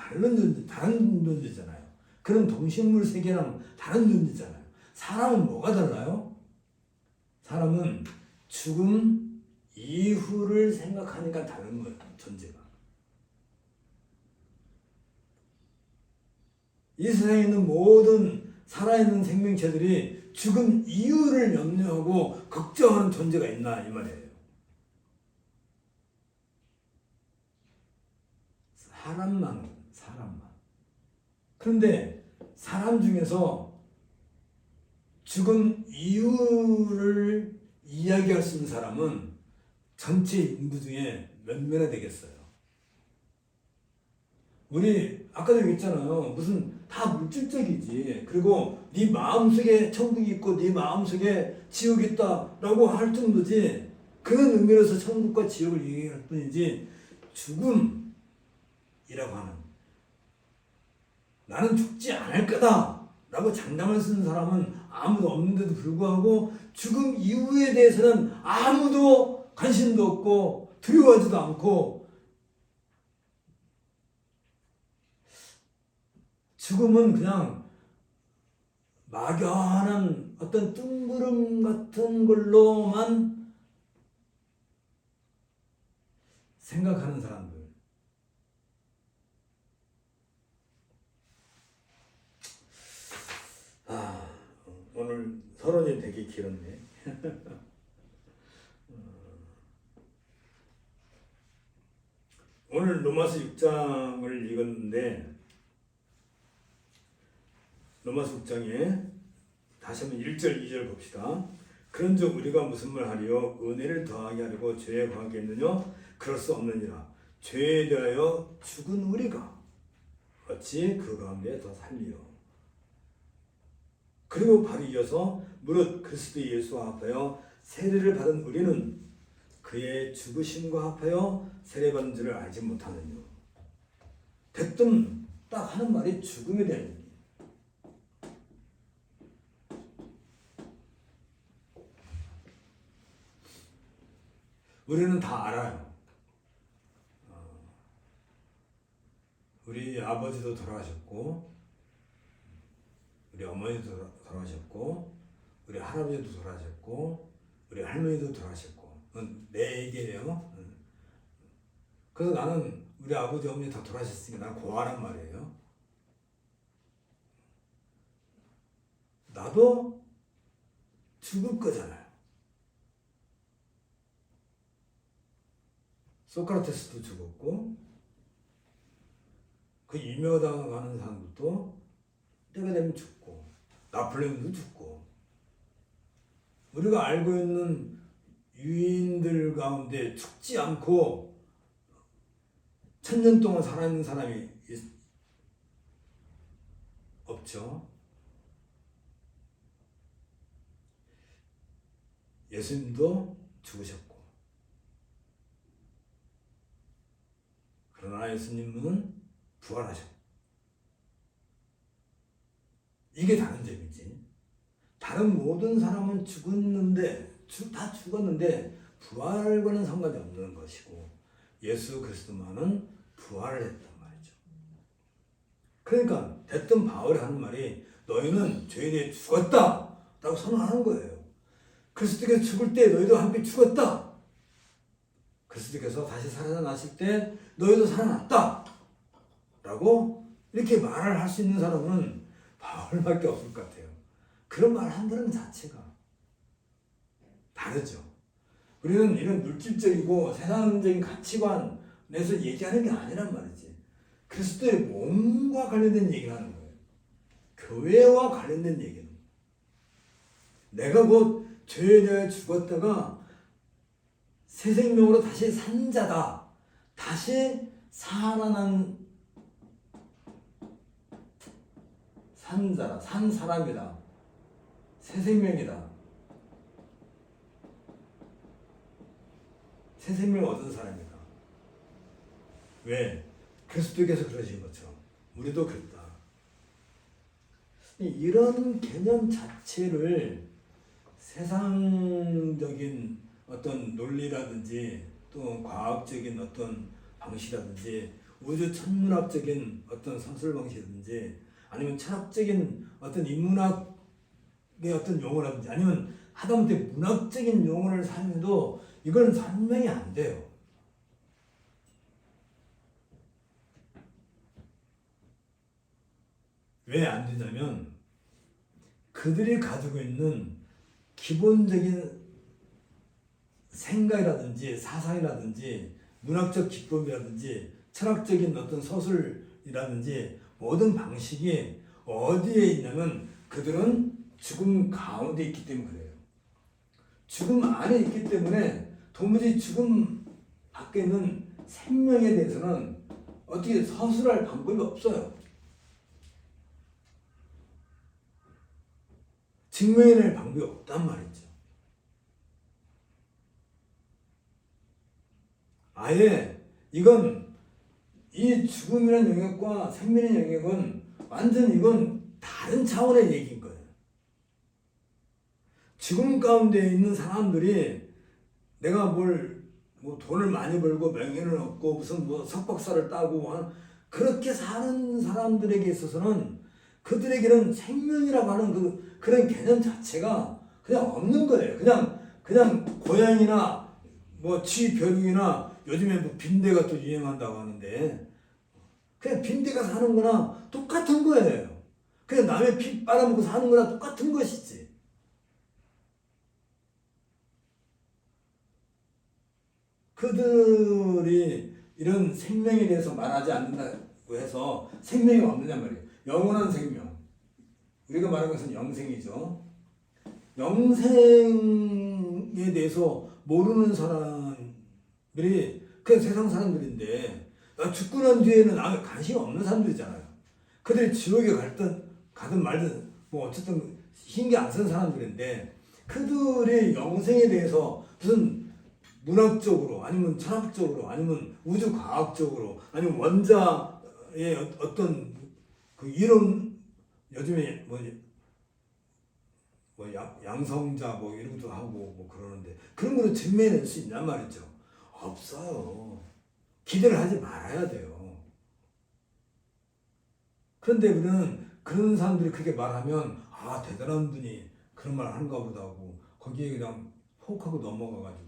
Speaker 1: 존재잖아요. 그런 동식물 세계랑 다른 존재잖아요. 사람은 뭐가 달라요? 사람은 죽음 이후를 생각하니까 다른 거예요. 존재가. 이 세상에 있는 모든 살아있는 생명체들이 죽음 이후를 염려하고 걱정하는 존재가 있나 이 말이에요. 사람만. 그런데 사람 중에서 죽음 이후를 이야기할 수 있는 사람은 전체 인구 중에 몇 명이나 되겠어요. 우리 아까도 얘기했잖아요. 무슨 다 물질적이지. 그리고 네 마음속에 천국이 있고 네 마음속에 지옥이 있다라고 할 정도지. 그런 의미로서 천국과 지옥을 얘기할 뿐이지 죽음이라고 하는 나는 죽지 않을 거다 라고 장담을 쓰는 사람은 아무도 없는데도 불구하고 죽음 이후에 대해서는 아무도 관심도 없고 두려워하지도 않고 죽음은 그냥 막연한 어떤 뜬구름 같은 걸로만 생각하는 사람들. 오늘 서론이 되게 길었네. 오늘 로마서 6장을 읽었는데 로마서 6장에 다시 한번 1절 2절 봅시다. 그런즉 우리가 무슨 말 하리요? 은혜를 더하게 하려고 죄에 거하겠느냐? 그럴 수 없느니라. 죄에 대하여 죽은 우리가 어찌 그 가운데 더 살리요? 그리고 바로 이어서 무릇 그리스도 예수와 합하여 세례를 받은 우리는 그의 죽으심과 합하여 세례받은 줄을 알지 못하느뇨. 대뜸 딱 하는 말이 죽음에 대한 얘기. 우리는 다 알아요. 우리 아버지도 돌아가셨고, 우리 어머니도 돌아가셨고, 우리 할아버지도 돌아가셨고, 우리 할머니도 돌아가셨고, 내 얘기예요. 그래서 나는 우리 아버지 어머니 다 돌아가셨으니까 난 고아란 말이에요. 나도 죽을 거잖아요. 소크라테스도 죽었고, 그 유명하다는 사람들도 때가 되면 죽고, 나폴레옹도 죽고, 우리가 알고 있는 유인들 가운데 죽지 않고 1000년 동안 살아있는 사람이 없죠. 예수님도 죽으셨고, 그러나 예수님은 부활하셨고, 이게 다른 점이지. 다른 모든 사람은 다 죽었는데 부활과는 상관이 없는 것이고, 예수 그리스도만은 부활을 했단 말이죠. 그러니까 됐든 바울이 하는 말이 너희는 죄에 대해 죽었다 라고 선언하는 거예요. 그리스도께서 죽을 때 너희도 함께 죽었다. 그리스도께서 다시 살아나실 때 너희도 살아났다 라고 이렇게 말을 할 수 있는 사람은 바울밖에 없을 것 같아요. 그런 말을 한다는 자체가 다르죠. 우리는 이런 물질적이고 세상적인 가치관에서 얘기하는 게 아니란 말이지. 그리스도의 몸과 관련된 얘기를 하는 거예요. 교회와 관련된 얘기는. 내가 곧 죄에 대해 죽었다가 새 생명으로 다시 산 자다. 다시 살아난 산 자다. 산 사람이다. 새 생명이다. 새 생명을 얻은 사람이다. 왜? 그리스도께서 그러신 것처럼 우리도 그랬다. 이런 개념 자체를 세상적인 어떤 논리라든지 또 과학적인 어떤 방식이라든지 우주 천문학적인 어떤 서술 방식이라든지 아니면 철학적인 어떤 인문학의 어떤 용어라든지 아니면 하다못해 문학적인 용어를 사용해도 이건 설명이 안 돼요. 왜 안 되냐면 그들이 가지고 있는 기본적인 생각이라든지 사상이라든지 문학적 기법이라든지 철학적인 어떤 서술이라든지 모든 방식이 어디에 있냐면 그들은 죽음 가운데 있기 때문에 그래요. 죽음 안에 있기 때문에 도무지 죽음 밖에 있는 생명에 대해서는 어떻게 서술할 방법이 없어요. 증명해낼 방법이 없단 말이죠. 아예 이건 이 죽음이라는 영역과 생명의 영역은 완전 이건 다른 차원의 얘기인 거예요. 죽음 가운데 있는 사람들이 내가 뭐 돈을 많이 벌고 명예를 얻고 무슨 뭐 석박사를 따고 그렇게 사는 사람들에게 있어서는 그들에게는 생명이라고 하는 그런 개념 자체가 그냥 없는 거예요. 그냥 고양이나 뭐 쥐벼룩이나 요즘에 뭐 빈대가 또 유행한다고 하는데 그냥 빈대가 사는 거나 똑같은 거예요. 그냥 남의 피 빨아먹고 사는 거나 똑같은 것이지. 그들이 이런 생명에 대해서 말하지 않는다고 해서 생명이 없느냐 말이에요. 영원한 생명. 우리가 말하는 것은 영생이죠. 영생에 대해서 모르는 사람들이 그냥 세상 사람들인데 죽고 난 뒤에는 아무 관심이 없는 사람들이잖아요. 그들이 지옥에 가든 말든 뭐 어쨌든 신경 안 쓰는 사람들인데 그들의 영생에 대해서 무슨 문학적으로 아니면 철학적으로 아니면 우주과학적으로 아니면 원자의 어떤 그 이론 요즘에 양성자 뭐 이런 것도 하고 뭐 그러는데 그런 거를 증명해낼 수 있냔 말이죠. 없어요. 기대를 하지 말아야 돼요. 그런데 우리는 그런 사람들이 그렇게 말하면 아 대단한 분이 그런 말 하는가 보다 하고 거기에 그냥 혹하고 넘어가가지고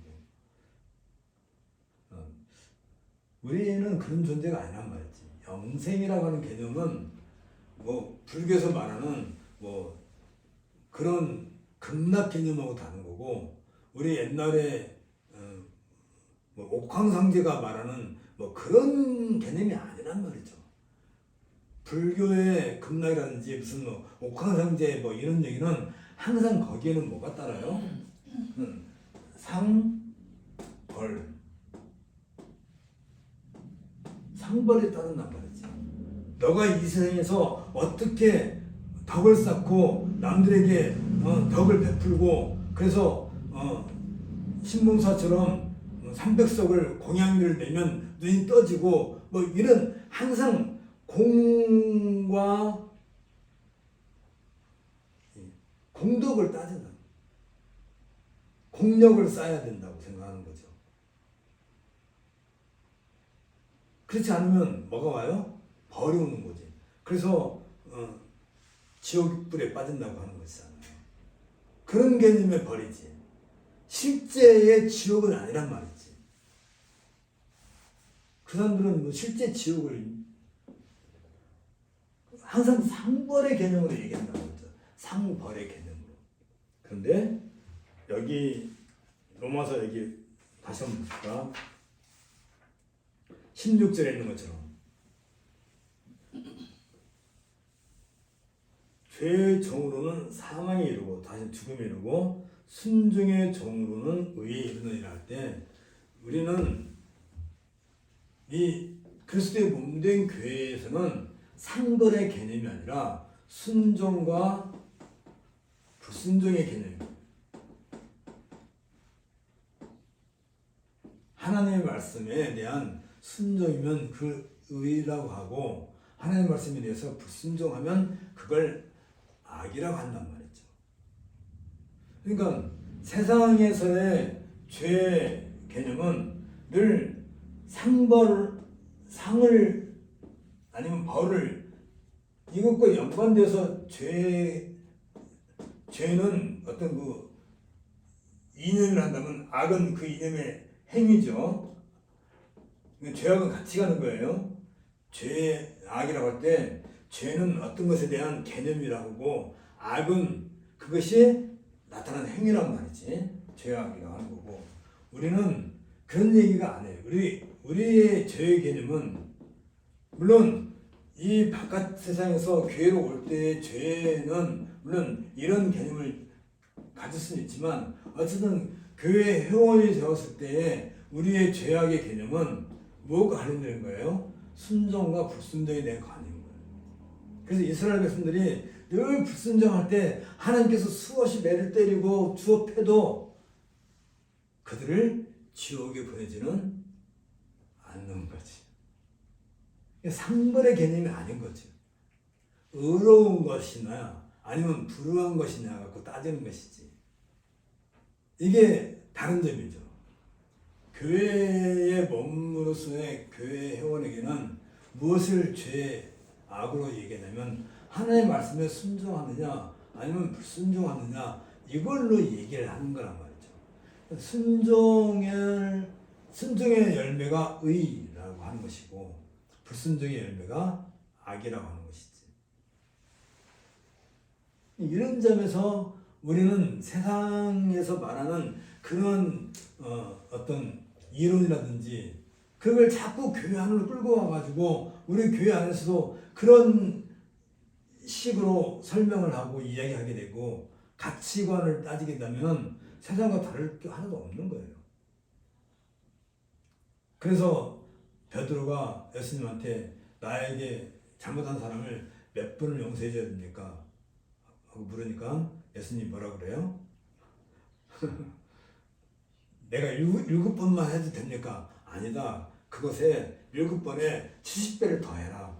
Speaker 1: 우리는 그런 존재가 아니란 말이지. 영생이라고 하는 개념은 뭐 불교에서 말하는 뭐 그런 극락 개념하고 다른 거고 우리 옛날에 뭐 옥황상제가 말하는 뭐 그런 개념이 아니란 말이죠. 불교의 극락이라든지 무슨 뭐 옥황상제 뭐 이런 얘기는 항상 거기에는 뭐가 따라요? 상벌 상벌이 따른단 말이지. 너가 이 세상에서 어떻게 덕을 쌓고 남들에게 덕을 베풀고 그래서 신봉사처럼 300석을 공양비를 내면 눈이 떠지고 뭐 이런 항상 공과 공덕을 따진다. 공력을 쌓아야 된다고 생각하는 거죠. 그렇지 않으면 뭐가 와요? 벌이 오는 거지. 그래서 지옥불에 빠진다고 하는 것이잖아요. 그런 개념의 벌이지. 실제의 지옥은 아니란 말이지. 그 사람들은 뭐 실제 지옥을 항상 상벌의 개념으로 얘기한다는 거죠. 상벌의 개념으로. 그런데 여기 로마서 여기 다시 한번 볼까? 16절에 있는 것처럼 죄의 정으로는 사망에 이르고 다시 죽음에 이르고 순종의 정으로는 의에 이르느니라 할 때 우리는 이 그리스도의 몸된 교회에서는 상벌의 개념이 아니라 순종과 불순종의 개념입니다. 하나님의 말씀에 대한 순종이면 그 의라고 하고 하나님의 말씀에 대해서 불순종하면 그걸 악이라고 한단 말이죠. 그러니까 세상에서의 죄 개념은 늘 상을 아니면 벌을 이것과 연관돼서 죄는 어떤 그 이념을 한다면 악은 그 이념의 행위죠. 죄악은 같이 가는 거예요. 악이라고 할 때 죄는 어떤 것에 대한 개념이라고 하고 악은 그것이 나타나는 행위란 말이지. 죄악이라고 하는 거고 우리는 그런 얘기가 안 해요. 우리의 죄의 개념은 물론 이 바깥 세상에서 교회로 올 때의 죄는 물론 이런 개념을 가질 수는 있지만 어쨌든 교회 회원이 되었을 때의 우리의 죄악의 개념은 뭐가 관련되는 거예요? 순종과 불순종에 대한 관계인 거예요. 그래서 이스라엘 백성들이 늘 불순종할 때 하나님께서 수없이 매를 때리고 주어 패도 그들을 지옥에 보내지는 않는 거지. 상벌의 개념이 아닌 거죠. 의로운 것이냐 아니면 불의한 것이냐 갖고 따지는 것이지. 이게 다른 점이죠. 교회의 몸으로서의 교회 회원에게는 무엇을 악으로 얘기하냐면 하나님의 말씀에 순종하느냐 아니면 불순종하느냐 이걸로 얘기를 하는 거란 말이죠. 순종의 열매가 의라고 하는 것이고 불순종의 열매가 악이라고 하는 것이지. 이런 점에서 우리는 세상에서 말하는 그런 어떤 이론이라든지 그걸 자꾸 교회 안으로 끌고 와가지고 우리 교회 안에서도 그런 식으로 설명을 하고 이야기하게 되고 가치관을 따지게 되면 세상과 다를 게 하나도 없는 거예요. 그래서 베드로가 예수님한테 나에게 잘못한 사람을 몇 번을 용서해 줘야 됩니까? 하고 물으니까 예수님이 뭐라 그래요? 내가 7번만 해도 됩니까? 아니다. 그것에 7번에 70배를 더해라.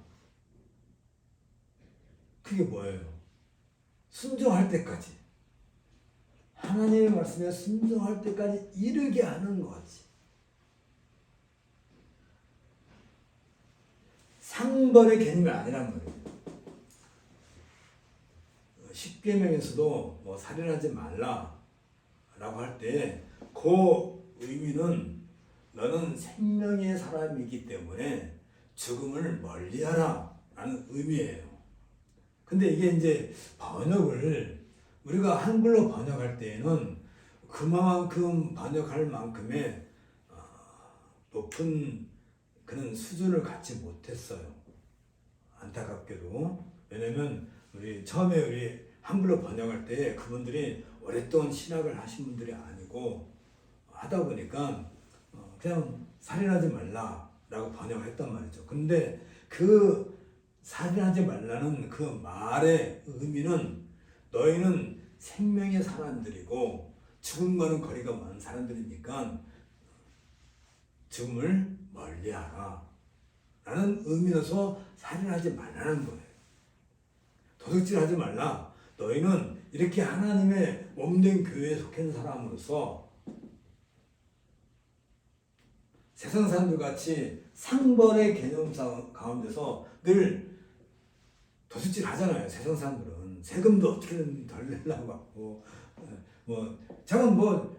Speaker 1: 그게 뭐예요? 순종할 때까지. 하나님의 말씀에 순종할 때까지 이르게 하는 거지. 상벌의 개념이 아니란 말이에요. 십계명에서도 뭐 살인하지 말라라고 할 때 그 의미는 너는 생명의 사람이기 때문에 죽음을 멀리하라 라는 의미예요. 근데 이게 이제 번역을 우리가 한글로 번역할 때에는 그만큼 번역할 만큼의 높은 그런 수준을 갖지 못했어요. 안타깝게도. 왜냐면 우리 처음에 우리 한글로 번역할 때 그분들이 오랫동안 신학을 하신 분들이 아니고 하다 보니까 그냥 살인하지 말라라고 번역했단 말이죠. 근데 그 살인하지 말라는 그 말의 의미는 너희는 생명의 사람들이고 죽음과는 거리가 먼 사람들이니까 죽음을 멀리하라 라는 의미로서 살인하지 말라는 거예요. 도둑질하지 말라. 너희는 이렇게 하나님의 몸된 교회에 속해 있는 사람으로서 세상 사람들 같이 상벌의 개념 가운데서 늘 도둑질 하잖아요. 세상 사람들은 세금도 어떻게든 덜 내려고 하고 뭐 저건 뭐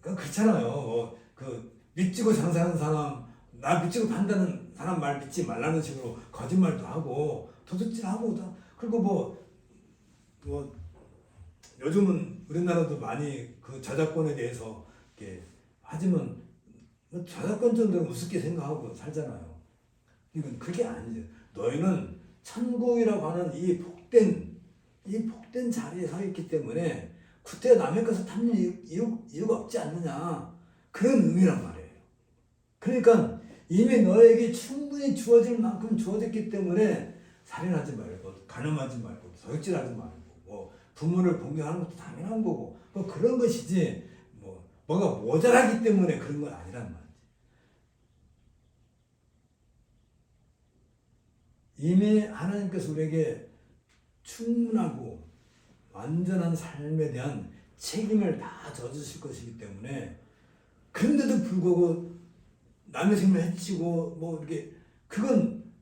Speaker 1: 그렇잖아요. 뭐 그 믿지고 장사하는 사람, 나 믿지고 판다는 사람 말 믿지 말라는 식으로 거짓말도 하고 도둑질하고 그리고 뭐 요즘은 우리나라도 많이 그 저작권에 대해서 이렇게 하지만 저작권자들은 우습게 생각하고 살잖아요. 이건 그게 아니죠. 너희는 천국이라고 하는 이 복된 자리에 서 있기 때문에 구태 남의 것을 탐낼 이유가 없지 않느냐, 그런 의미란 말이에요. 그러니까 이미 너에게 충분히 주어질 만큼 주어졌기 때문에 살인하지 말고 간음하지 말고 도둑질하지 말고 뭐 부모를 공경하는 것도 당연한 거고 뭐 그런 것이지 뭐가 모자라기 때문에 그런 건 아니란 말이지. 이미 하나님께서 우리에게 충분하고 완전한 삶에 대한 책임을 다 져주실 것이기 때문에, 그런데도 불구하고 남의 생명을 해치고 뭐 이렇게, 그건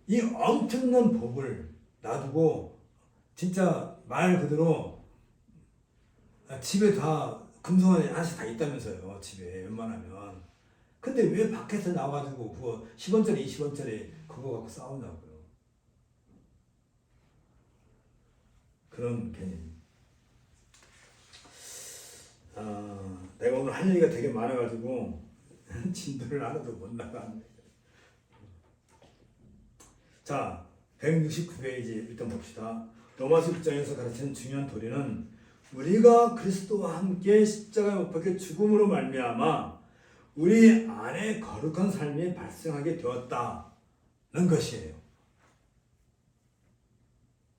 Speaker 1: 이 엄청난 법을 놔두고 진짜 말 그대로 집에 다 금송아지 하나씩 다 있다면서요. 집에 웬만하면. 근데 왜 밖에서 나와가지고 그거 10원짜리 20원짜리 그거 갖고 싸우냐고요. 그런 개념. 내가 오늘 할 얘기가 되게 많아가지고 진도를 하나도 못 나가네. 자, 169페이지 일단 봅시다. 로마서 6장에서 가르치는 중요한 도리는 우리가 그리스도와 함께 십자가에 못 박혀 죽음으로 말미암아 우리 안에 거룩한 삶이 발생하게 되었다는 것이에요.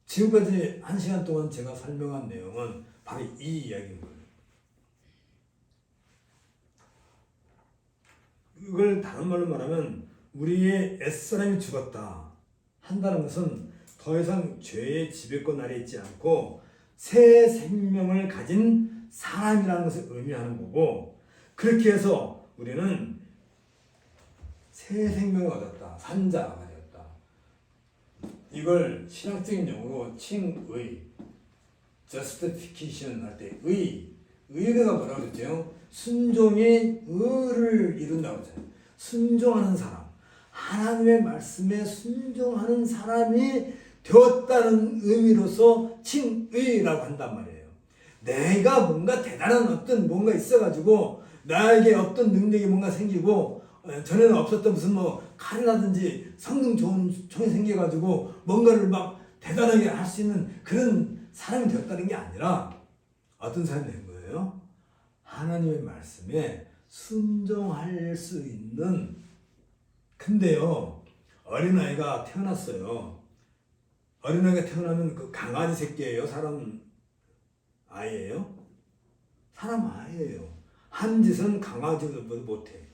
Speaker 1: 지금까지 1시간 동안 제가 설명한 내용은 바로 이 이야기인 거예요. 이걸 다른 말로 말하면 우리의 옛사람이 죽었다 한다는 것은 더 이상 죄의 지배권 아래 있지 않고 새 생명을 가진 사람이라는 것을 의미하는 거고, 그렇게 해서 우리는 새 생명을 얻었다, 산자가 되었다. 이걸 신학적인 용어로 칭의, justification 할 때 의가 뭐라고 그랬죠? 순종이 의를 이룬다고 했잖아요. 순종하는 사람, 하나님의 말씀에 순종하는 사람이 되었다는 의미로서 칭의라고 한단 말이에요. 내가 뭔가 대단한 어떤 뭔가 있어가지고 나에게 어떤 능력이 뭔가 생기고 전에는 없었던 무슨 뭐 칼이라든지 성능 좋은 총이 생겨가지고 뭔가를 막 대단하게 할 수 있는 그런 사람이 되었다는 게 아니라 어떤 사람이 된 거예요? 하나님의 말씀에 순종할 수 있는. 근데요, 어린아이가 태어났어요. 어린아이가 태어나면 그 강아지 새끼예요? 사람 아이예요? 사람 아이예요. 한 짓은 강아지도 못해.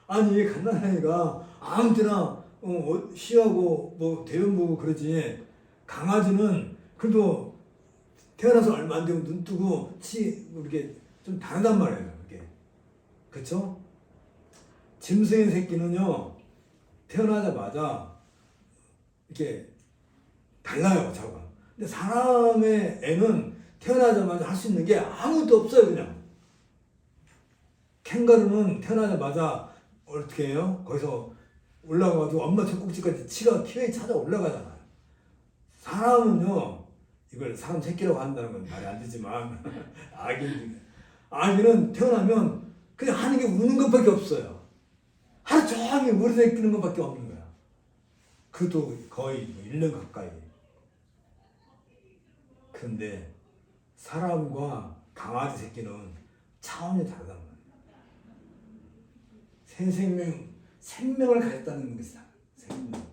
Speaker 1: 아니, 갓난아이가 아무 때나 쉬하고 뭐 대변 보고 그러지, 강아지는 그래도 태어나서 얼마 안 되면 눈 뜨고 이렇게 좀 다르단 말이에요. 이게. 그쵸? 짐승의 새끼는요, 태어나자마자 이렇게 달라요, 자가. 근데 사람의 애는 태어나자마자 할 수 있는 게 아무것도 없어요, 그냥. 캥거루는 태어나자마자 어떻게 해요? 거기서 올라가가지고 엄마 젖꼭지까지 치가 키에 찾아 올라가잖아요. 사람은요, 이걸 사람 새끼라고 한다는 건 말이 안 되지만, 아기는 태어나면 그냥 하는 게 우는 것밖에 없어요. 하루 종일 물어대끼는 것밖에 없는 거야. 그것도 거의 1년 가까이. 그런데 사람과 강아지 새끼는 차원이 다르단 말이에요. 생명을 가졌다는 것이다. 생명.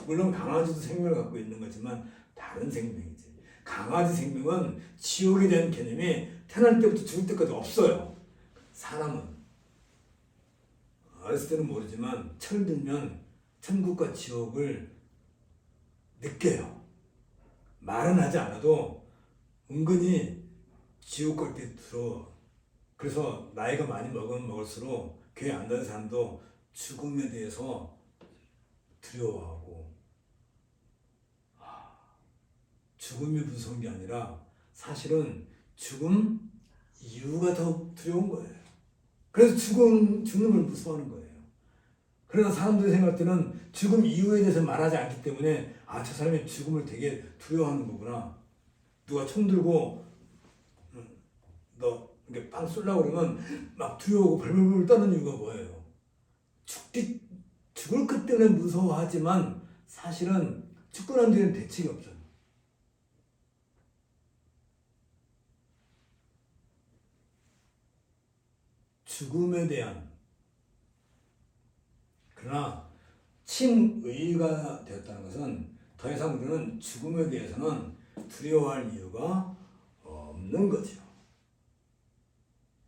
Speaker 1: 물론 강아지도 생명을 갖고 있는 거지만 다른 생명이지. 강아지 생명은 지옥에 대한 개념이 태어날 때부터 죽을 때까지 없어요. 사람은 어렸을 때는 모르지만 철들면 천국과 지옥을 느껴요. 말은 하지 않아도 은근히 지옥 갈 때 들어. 그래서 나이가 많이 먹으면 먹을수록 교회 안 다니는 사람도 죽음에 대해서 두려워하고, 죽음이 무서운 게 아니라 사실은 죽음 이유가 더 두려운 거예요. 그래서 죽는 걸 무서워하는 거예요. 그러나 사람들이 생각할 때는 죽음 이유에 대해서 말하지 않기 때문에 저 사람이 죽음을 되게 두려워하는 거구나. 누가 총 들고 너 이렇게 빵 쏠라고 그러면 막 두려워하고 벌벌벌 떠는 이유가 뭐예요? 죽을 것 때문에 무서워하지만 사실은 죽고 난 뒤에는 대책이 없잖아요. 죽음에 대한, 그러나 칭의가 되었다는 것은 더 이상 우리는 죽음에 대해서는 두려워할 이유가 없는 거죠.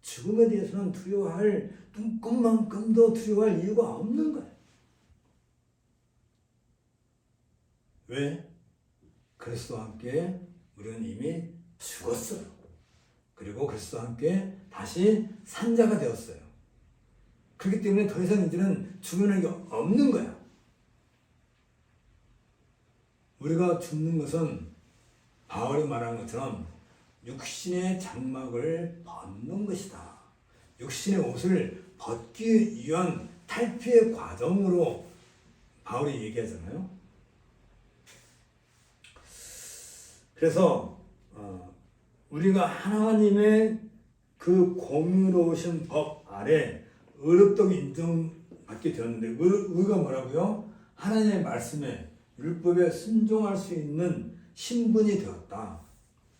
Speaker 1: 죽음에 대해서는 두려워할 눈꼽만큼도 두려워할 이유가 없는 거예요. 왜? 그리스도와 함께 우리는 이미 죽었어요. 그리고 그리스도와 함께 다시 산자가 되었어요. 그렇기 때문에 더 이상 이제는 죽는 게 없는 거야. 우리가 죽는 것은 바울이 말한 것처럼 육신의 장막을 벗는 것이다. 육신의 옷을 벗기 위한 탈피의 과정으로 바울이 얘기하잖아요. 그래서 우리가 하나님의 그 공의로우신 법 아래 의롭다고 인정받게 되었는데, 의가 뭐라고요? 하나님의 말씀에 율법에 순종할 수 있는 신분이 되었다.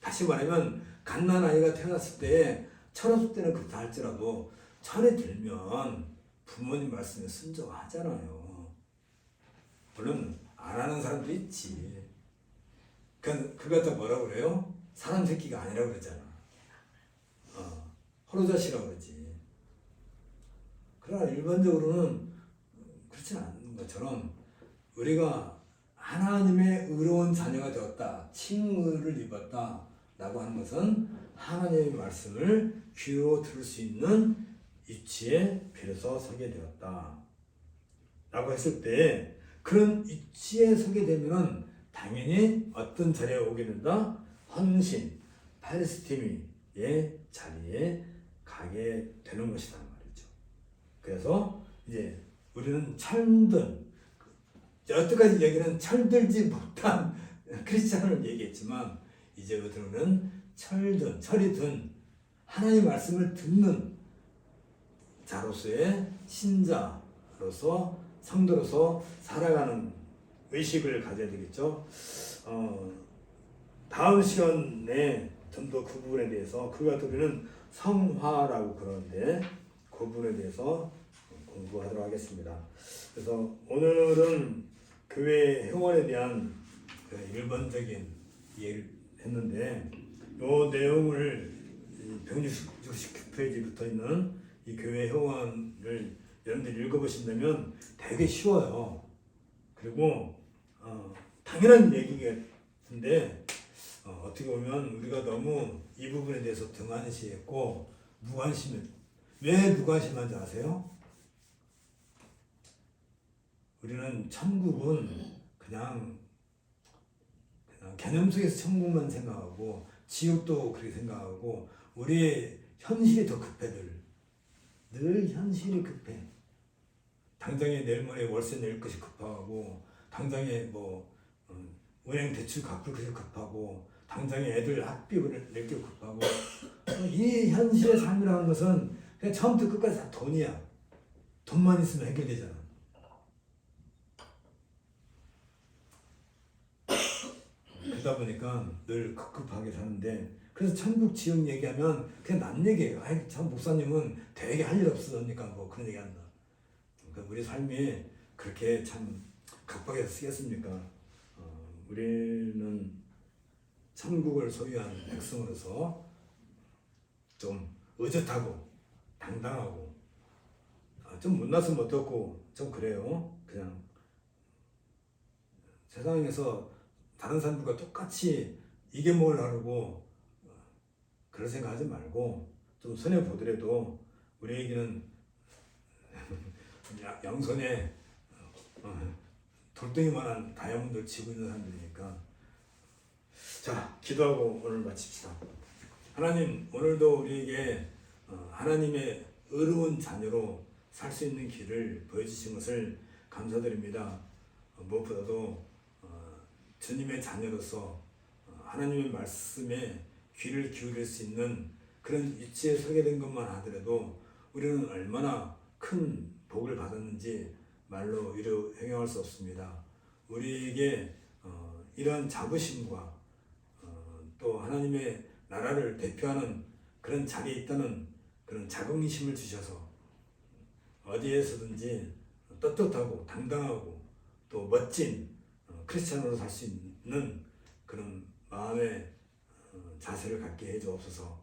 Speaker 1: 다시 말하면 갓난아이가 태어났을 때, 철없을 때는 그렇다 할지라도 철이 들면 부모님 말씀에 순종하잖아요. 물론 안 하는 사람도 있지. 그거 갖다 뭐라고 그래요? 사람 새끼가 아니라고 그러잖아. 호로자시라고 그러지. 그러나 일반적으로는 그렇지 않은 것처럼 우리가 하나님의 의로운 자녀가 되었다, 칭의를 입었다 라고 하는 것은 하나님의 말씀을 귀로 들을 수 있는 위치에 비로소 서게 되었다 라고 했을 때, 그런 위치에 서게 되면은 당연히 어떤 자리에 오게 된다? 헌신, 파리스티미의 자리에 가게 되는 것이란 말이죠. 그래서 이제 우리는 철든, 여태까지 얘기는 철들지 못한 크리스찬을 얘기했지만, 이제 우리는 철이 든 하나님의 말씀을 듣는 자로서의 신자로서, 성도로서 살아가는 의식을 가져야 되겠죠. 다음 시간에 좀 더 그 부분에 대해서, 그가 우리는 성화라고 그러는데 그 부분에 대해서 공부하도록 하겠습니다. 그래서 오늘은 교회 회원에 대한 일반적인 얘기를 했는데, 이 내용을 169페이지 붙어 있는 이 교회 회원을 여러분들이 읽어보신다면 되게 쉬워요. 그리고 당연한 얘기인데 어떻게 보면 우리가 너무 이 부분에 대해서 등한시했고 왜 무관심한지 아세요? 우리는 천국은 그냥 개념 속에서 천국만 생각하고 지옥도 그렇게 생각하고 우리의 현실이 더 급해. 늘 현실이 급해. 당장에 내일 모레 월세 낼 것이 급하고 당장에 은행 대출 갚을 것이 급하고 당장에 애들 학비를 낼 게 급하고 이 현실의 삶이라는 것은 그냥 처음부터 끝까지 다 돈이야. 돈만 있으면 해결되잖아. 그러다 보니까 늘 급급하게 사는데 그래서 천국 지옥 얘기하면 그냥 남 얘기예요. 아이 참 목사님은 되게 할 일 없으니까 뭐 그런 얘기 한다. 그러니까 우리 삶이 그렇게 참 각박해서 쓰겠습니까? 우리는 천국을 소유한 백성으로서 좀 의젓하고 당당하고 좀 못났으면 어떻고 좀 그래요. 그냥 세상에서 다른 사람들과 똑같이 이게 뭘 하려고 그런 생각하지 말고 좀 손해 보더라도 우리에게는 양손에 돌덩이만한 다이아몬드를 쥐고 있는 사람들이니까. 자, 기도하고 오늘 마칩시다. 하나님, 오늘도 우리에게 하나님의 의로운 자녀로 살 수 있는 길을 보여주신 것을 감사드립니다. 무엇보다도 주님의 자녀로서 하나님의 말씀에 귀를 기울일 수 있는 그런 위치에 서게 된 것만 하더라도 우리는 얼마나 큰 복을 받았는지 말로 이루 행용할 수 없습니다. 우리에게 이러한 자부심과 또 하나님의 나라를 대표하는 그런 자리에 있다는 그런 자긍심을 주셔서 어디에서든지 떳떳하고 당당하고 또 멋진 크리스찬으로 살 수 있는 그런 마음의 자세를 갖게 해 주옵소서.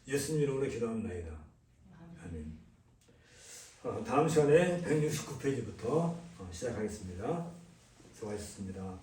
Speaker 1: 예수님 이름으로 기도합나이다. 아멘. 다음 시간에 169페이지부터 시작하겠습니다. 수고하셨습니다.